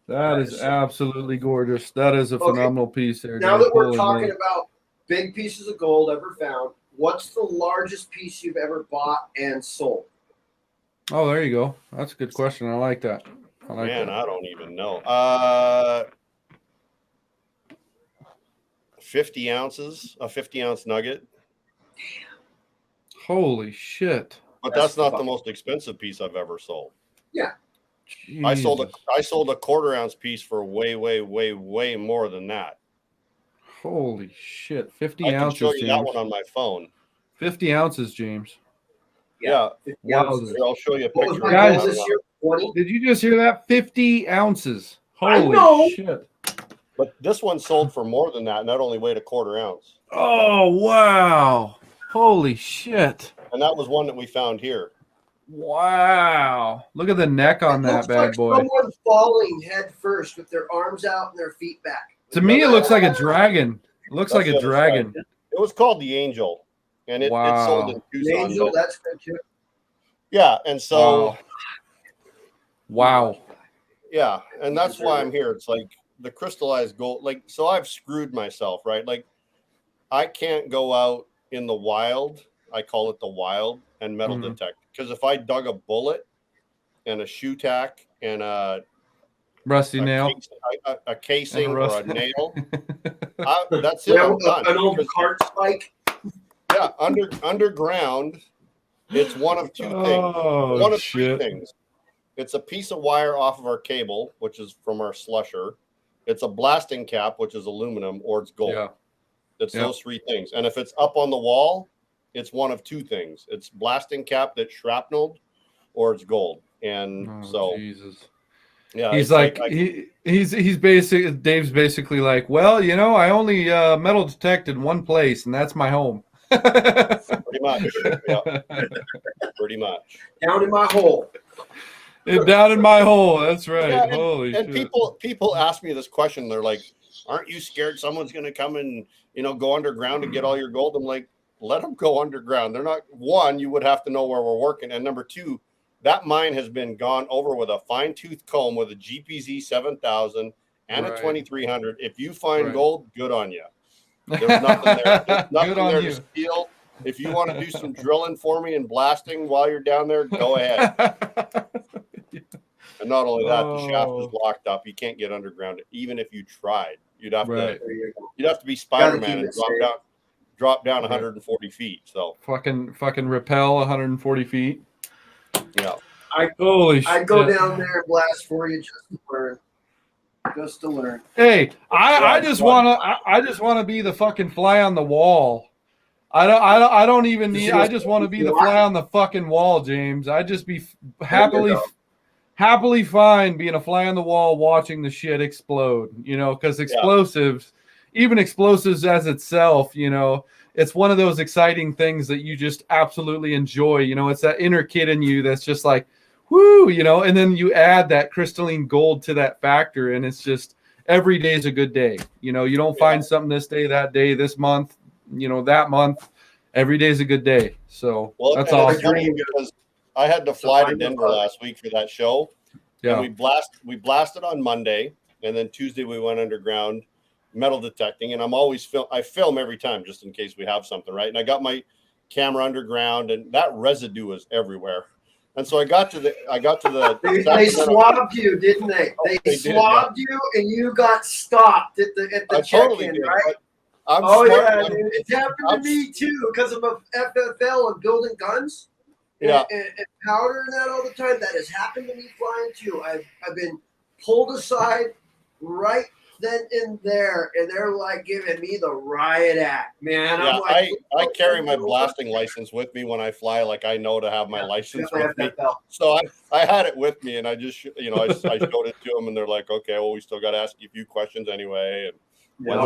That is absolutely gorgeous. That is a phenomenal piece there. Now that we're talking about big pieces of gold ever found, what's the largest piece you've ever bought and sold? Oh, there you go. That's a good question. I like that. Man, I don't even know. 50 ounces, a 50-ounce nugget. Holy shit. But that's not the most expensive piece I've ever sold. Yeah. I sold Jesus. a quarter-ounce piece for way, way, way, way more than that. Holy shit. 50 I can ounces, show you that James. one on my phone. 50 ounces, James. Yeah. 50 Wow. ounces. Here, I'll show you a What was picture. my Guys, goal this year? 20? Did you just hear that? 50 ounces. I Holy know. shit. But this one sold for more than that, and that only weighed a quarter ounce. Oh, wow. Holy shit. And that was one that we found here. Wow. Look at the neck on It that looks bad like boy. someone falling head first with their arms out and their feet back. To me, it looks like a dragon. It looks like That's a the other dragon. side. It was called the Angel, and it sold in Wow. Tucson. Angel, but- that's good too. yeah, and so Wow. yeah, and that's why I'm here. It's like the crystallized gold. Like, so I've screwed myself, right? Like, I can't go out in the wild. I call it the wild and metal Mhm. detect, because if I dug a bullet and a shoe tack and Rusty nail. a casing And or a rust- nail, that's it. I'm done. An old Because, cart spike. yeah, underground, it's one of two things. Oh, One of shit. three things. It's a piece of wire off of our cable, which is from our slusher. It's a blasting cap, which is aluminum, or it's gold. Yeah. It's Yeah. those three things. And if it's up on the wall, it's one of two things. It's blasting cap that's shrapneled, or it's gold. And Oh, so, Jesus. yeah, He's it's like, he's basically, Dave's basically like, well, you know, I only metal detected one place, and that's my home. pretty much. Yeah, pretty much. Down in my hole. Down in my hole. That's right. Yeah, Holy and shit. people ask me this question. They're like, aren't you scared someone's going to come and, go underground and get all your gold? I'm like, let them go underground. They're not, one, you would have to know where we're working. And number two, that mine has been gone over with a fine tooth comb with a GPZ 7000 and Right. a 2300. If you find Right. gold, good on you. There's nothing there. There's nothing Good on there you. to steal. If you want to do some drilling for me and blasting while you're down there, go ahead. And not only that, the shaft is locked up. You can't get underground, even if you tried. You'd have Right. to be Spider-Man keep and it drop down Right. 140 feet. So fucking rappel 140 feet. yeah, Holy shit. I'd go down there and blast for you just to learn. Just to learn. Hey, I it's just fun. want to be the fucking fly on the wall. I don't even need. I just want to be the fly on the fucking wall, James. I just be happily fine being a fly on the wall watching the shit explode. Because explosives, even explosives as itself, it's one of those exciting things that you just absolutely enjoy. It's that inner kid in you that's just like, woo, and then you add that crystalline gold to that factor, and it's just every day is a good day. You don't find something this day, that day, this month, that month. Every day is a good day. So that's awesome. It's funny because I had to fly to Denver last week for that show. Yeah. And we blasted on Monday, and then Tuesday we went underground metal detecting. And I film every time just in case we have something, right? And I got my camera underground, and that residue was everywhere. And so I got to the They swabbed you, didn't they? They swabbed you, and you got stopped at the check-in, right? Yeah, dude. It's happened to me too because I'm a FFL and building guns. And powder and that all the time. That has happened to me flying too. I've been pulled aside right then and there, and they're like giving me the riot act, man. Yeah, I'm like, I carry my blasting license with me when I fly. Like, I know to have my license with me. So I had it with me, and I just I showed it to them, and they're like, okay, well, we still got to ask you a few questions anyway. And when's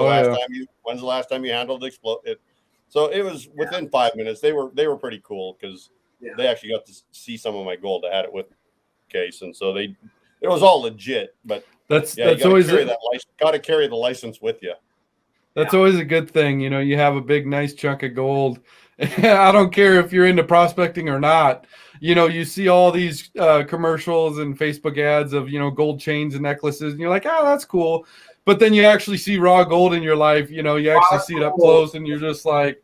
the last time you handled it? So it was within 5 minutes. They were pretty cool because they actually got to see some of my gold. I had it with case, and so it was all legit. But that's always got to carry the license with you. That's always a good thing. You have a big, nice chunk of gold. I don't care if you're into prospecting or not. You see all these commercials and Facebook ads of, gold chains and necklaces, and you're like, oh, that's cool. But then you actually see raw gold in your life. You actually see it up close, and you're just like,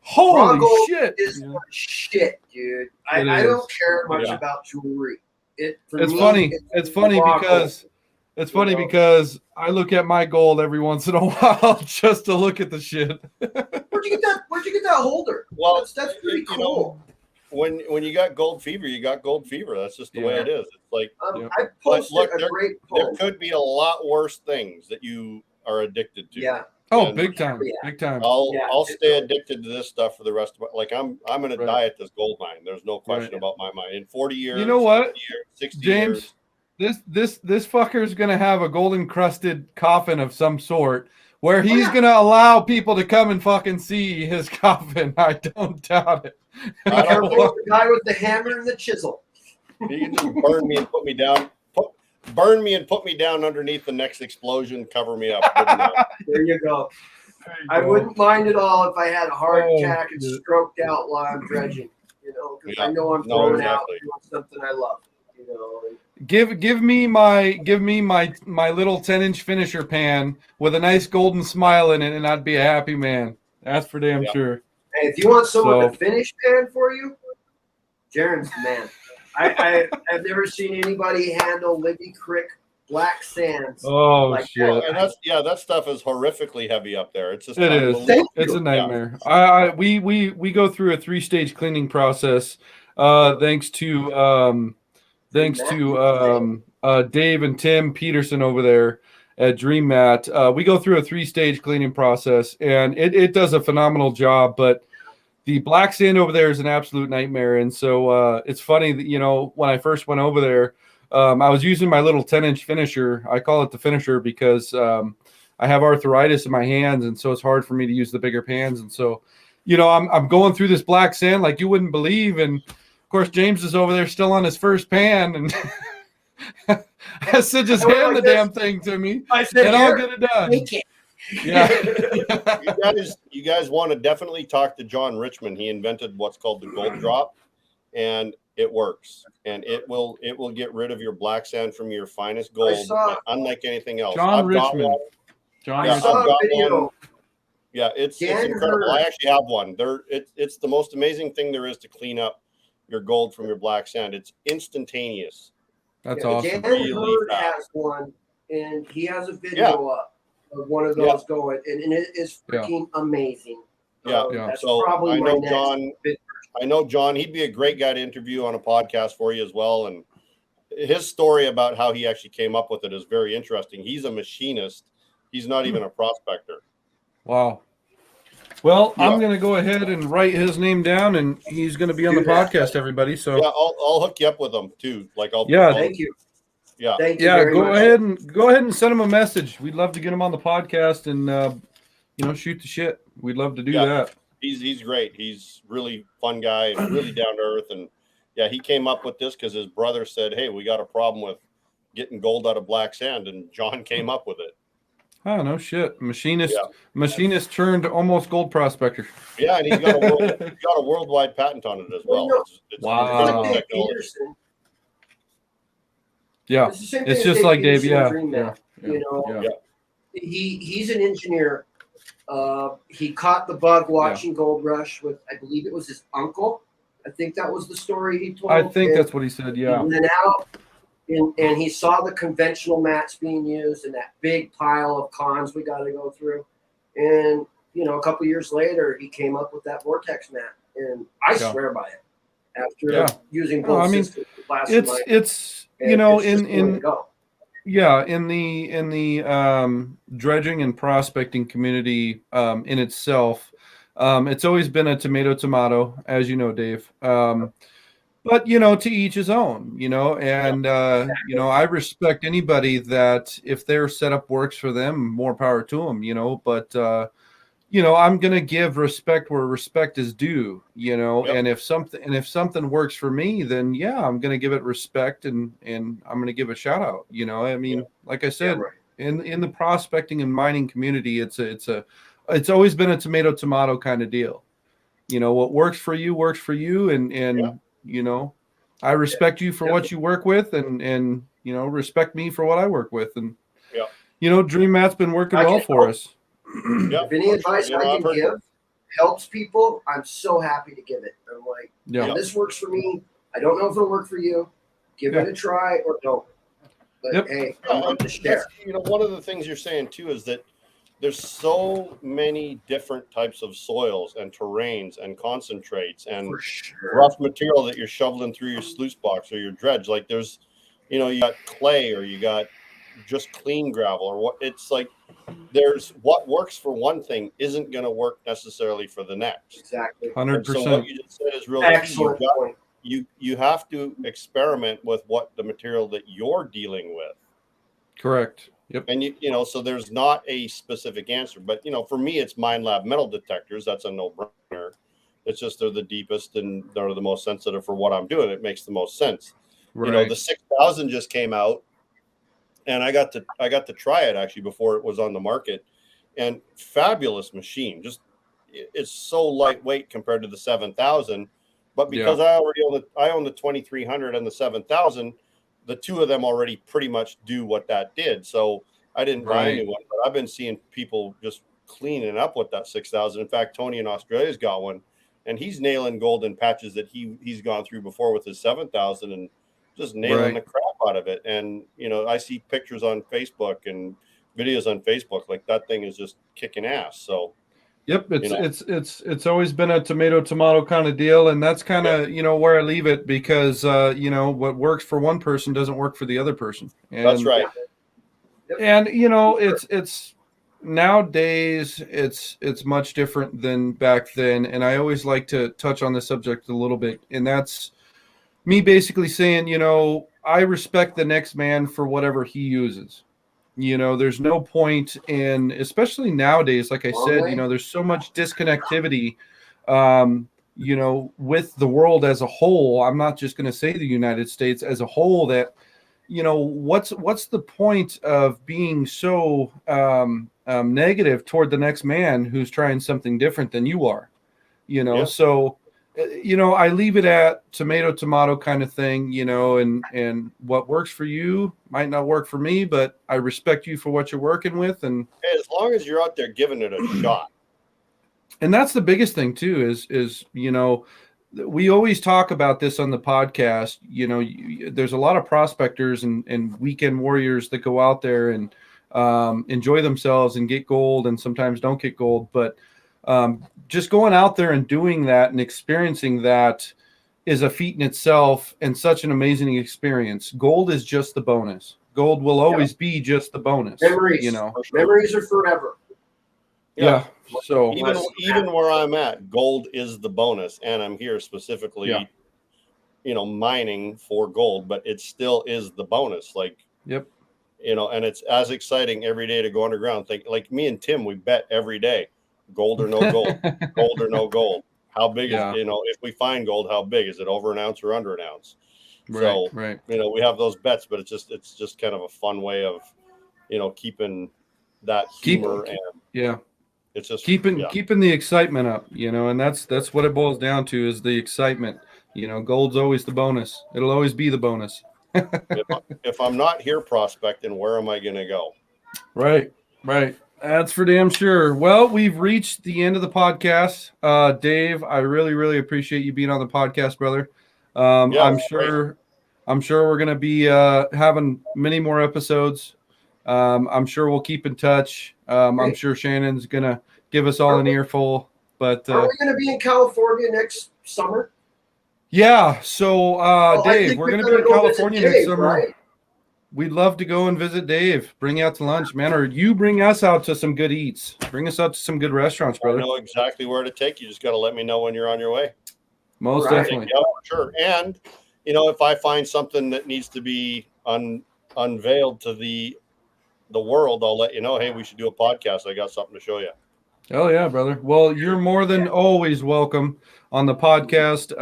Holy gold shit! is shit, dude. I It don't is. care much Yeah. about jewelry. For It's me, funny. It's funny raw because gold, it's you funny know? because I look at my gold every once in a while just to look at the shit. Where'd you get that holder? Well, That's pretty you know, cool. when you got gold fever, you got gold fever. That's just the way Yeah. it is. It's like, Yep. I but posted look, a great there post. could be a lot worse things that you are addicted to. Yeah. Oh, And big time, Yeah. big time. I'll stay addicted to this stuff for the rest of my, like I'm going to Right. die at this gold mine. There's no question Right. about my mind. In 40 years, You know what, 50 years, 60 James? years. This fucker's gonna have a gold encrusted coffin of some sort where he's yeah. gonna allow people to come and fucking see his coffin. I don't doubt it. I don't Careful with the guy with the hammer and the chisel. You can just burn me and put me down. Burn me and put me down underneath the next explosion. Cover me up. Good enough. There you go. I wouldn't mind at all if I had a heart Oh, attack and shit. stroked out while I'm dredging. You know, because I Yeah. know I'm No, throwing exactly. out doing something I love. You know. And Give me my little 10-inch finisher pan with a nice golden smile in it, and I'd be a happy man. That's for damn Yeah. sure. hey, if you want someone So- to finish pan for you, Jaren's the man. I've never seen anybody handle Libby Creek black sands. Oh Like shit! that. And that stuff is horrifically heavy up there. It's just It is. unbelievable. It's a you. nightmare. We go through a 3-stage cleaning process. Thanks to Dave and Tim Peterson over there at Dream Mat. We go through a 3-stage cleaning process, and it does a phenomenal job. But the black sand over there is an absolute nightmare. And so it's funny that, you know, when I first went over there, I was using my little 10-inch finisher. I call it the finisher because I have arthritis in my hands, and so it's hard for me to use the bigger pans. And so, you know, I'm going through this black sand like you wouldn't believe. And of course, James is over there still on his first pan, and I said, just I went hand like the this. damn thing to me, I said, and I'll "Here, get it done. take it." Yeah. You guys want to definitely talk to John Richmond. He invented what's called the gold drop, and it works. And it will get rid of your black sand from your finest gold, unlike anything else. John I've got Richmond. one. John Yeah, I saw I've a got video. one. Yeah, it's Dan incredible. Hurd. I actually have one. It's the most amazing thing there is to clean up your gold from your black sand. It's instantaneous. That's Yeah, awesome. Dan Really Hurd fast. has one, and he has a video up of one of those going, and it is freaking amazing. Yeah. That's So probably I my know next John. bit. I know John. He'd be a great guy to interview on a podcast for you as well. And his story about how he actually came up with it is very interesting. He's a machinist. He's not even a prospector. Wow. Well, Yeah. I'm going to go ahead and write his name down, and he's going to be on the Do that. podcast, everybody. So Yeah, I'll hook you up with him too. Like Thank you. Yeah. Thank you yeah, very go much. ahead and send him a message. We'd love to get him on the podcast and shoot the shit. We'd love to do that. He's great. He's really fun guy and really down to earth. And yeah, he came up with this because his brother said, "Hey, we got a problem with getting gold out of black sand," and John came up with it. Oh, no shit. Machinist turned almost gold prospector. Yeah, and he's got a worldwide patent on it as well. Well, It's Wow. Like incredible Dave technology. Peterson. Yeah. It's the same It's thing as just like Dave. Peterson and Yeah. Dream Yeah. Man. You know, Yeah. he's an engineer. He caught the bug watching Gold Rush with, I believe it was his uncle. I think that was the story he told. I think And that's what he said. Yeah. He went out and he saw the conventional mats being used and that big pile of cons we got to go through. And, you know, a couple years later, he came up with that Vortex mat. And I swear by it. After using both systems, It's you know, in the dredging and prospecting community in itself, it's always been a tomato, as you know, Dave. But, you know, to each his own, you know, and, you know, I respect anybody that if their setup works for them, more power to them, you know, but, you know, I'm going to give respect where respect is due, you know, and if something works for me, then yeah, I'm going to give it respect and I'm going to give a shout out, you know, I mean, like I said, in the prospecting and mining community, it's always been a tomato kind of deal. You know, what works for you and you know, I respect you for what you work with and, you know, respect me for what I work with. And, you know, Dream Mat's been working well for us. If any advice I can give, helps people, I'm so happy to give it. I'm like, Yeah. this works for me. I don't know if it'll work for you. Give it a try or don't. But hey, I want to share. One of the things you're saying too is that there's so many different types of soils and terrains and concentrates and rough material that you're shoveling through your sluice box or your dredge. Like there's, you got clay or you got just clean gravel or what. It's like there's what works for one thing isn't going to work necessarily for the next. Exactly. 100%. So what you just said is really excellent point. You have to experiment with what the material that you're dealing with. Correct. Yep. And so there's not a specific answer, but for me, it's Mine Lab metal detectors. That's a no-brainer. It's just they're the deepest and they're the most sensitive for what I'm doing. It makes the most sense. Right. The 6000 just came out, and I got to try it actually before it was on the market, and fabulous machine. Just it's so lightweight compared to the 7000. But because I own the 2300 and the 7000, the two of them already pretty much do what that did. So I didn't buy a new one, but I've been seeing people just cleaning up with that 6000. In fact, Tony in Australia's got one, and he's nailing gold in patches that he's gone through before with his 7000 and just nailing the crap out of it. And, I see pictures on Facebook and videos on Facebook, like that thing is just kicking ass. So yep, it's always been a tomato kind of deal, and that's kind of where I leave it because what works for one person doesn't work for the other person. And, that's right. And it's nowadays it's much different than back then, and I always like to touch on this subject a little bit, and that's me basically saying I respect the next man for whatever he uses. There's no point in, especially nowadays, like I said, there's so much disconnectivity, with the world as a whole. I'm not just going to say the United States as a whole that, what's the point of being so negative toward the next man who's trying something different than you are, So, I leave it at tomato kind of thing, and what works for you might not work for me, but I respect you for what you're working with. And as long as you're out there giving it a shot. And that's the biggest thing too, is we always talk about this on the podcast. There's a lot of prospectors and weekend warriors that go out there and enjoy themselves and get gold and sometimes don't get gold. But just going out there and doing that and experiencing that is a feat in itself and such an amazing experience. Gold is just the bonus. Gold will always be just the bonus. Memories, memories are forever. Yeah. So even where I'm at, gold is the bonus, and I'm here specifically, mining for gold, but it still is the bonus. Like, and it's as exciting every day to go underground. Like me and Tim, we bet every day, gold or no gold, gold or no gold. How big is if we find gold, how big is it? Over an ounce or under an ounce? Right. We have those bets, but it's just kind of a fun way of, keeping that humor and it's just keeping the excitement up, and that's what it boils down to is the excitement. Gold's always the bonus. It'll always be the bonus. if I'm not here prospecting, where am I going to go? Right. That's for damn sure. Well, we've reached the end of the podcast. Dave, I really, really appreciate you being on the podcast, brother. I'm sure we're going to be having many more episodes. I'm sure we'll keep in touch. I'm sure Shannon's going to give us all an earful. But are we going to be in California next summer? Yeah. So, Dave, we're going to be in California next summer. Right? We'd love to go and visit Dave. Bring you out to lunch, man, or you bring us out to some good eats. Bring us out to some good restaurants, brother. I know exactly where to take you. Just got to let me know when you're on your way. Most definitely. Yeah, sure. And, if I find something that needs to be unveiled to the world, I'll let you know. Hey, we should do a podcast. I got something to show you. Oh yeah, brother. Well, you're more than always welcome on the podcast.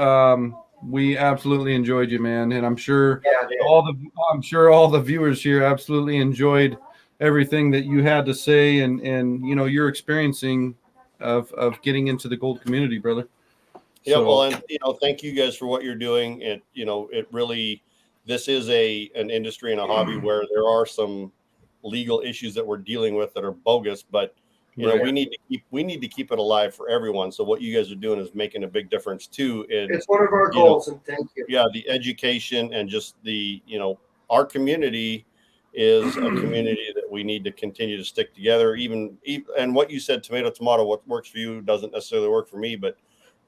We absolutely enjoyed you, man, and I'm sure all the viewers here absolutely enjoyed everything that you had to say and your experiencing of getting into the gold community, brother. Yeah, well, and thank you guys for what you're doing. It really, this is an industry and a hobby where there are some legal issues that we're dealing with that are bogus, but You know, we need to keep it alive for everyone. So what you guys are doing is making a big difference too. It's one of our goals, and thank you. Yeah, the education and just the, you know, our community is a community that we need to continue to stick together. And what you said, tomato, what works for you doesn't necessarily work for me. But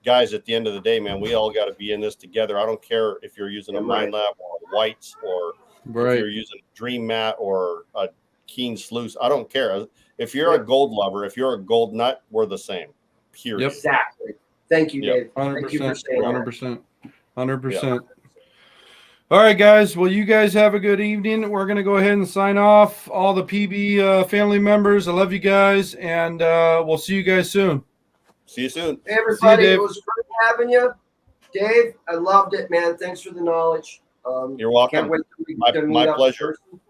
guys, at the end of the day, man, we all got to be in this together. I don't care if you're using a Mine Lab or whites, or if you're using a Dream Mat or a Keen Sluice. I don't care. If you're a gold lover, if you're a gold nut, we're the same. Period. Yep. Exactly. Thank you, Dave. 100%. Thank you for saying 100%. 100%. All right, guys. Well, you guys have a good evening. We're going to go ahead and sign off. All the PB family members, I love you guys, and we'll see you guys soon. See you soon. Hey, everybody. You, it was great having you. Dave, I loved it, man. Thanks for the knowledge. You're welcome. Can't wait to meet my up pleasure. in person.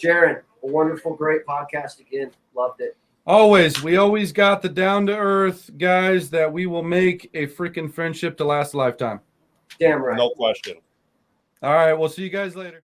Jaron, a wonderful, great podcast again. Loved it. Always. We always got the down-to-earth guys that we will make a freaking friendship to last a lifetime. Damn right. No question. All right. We'll see you guys later.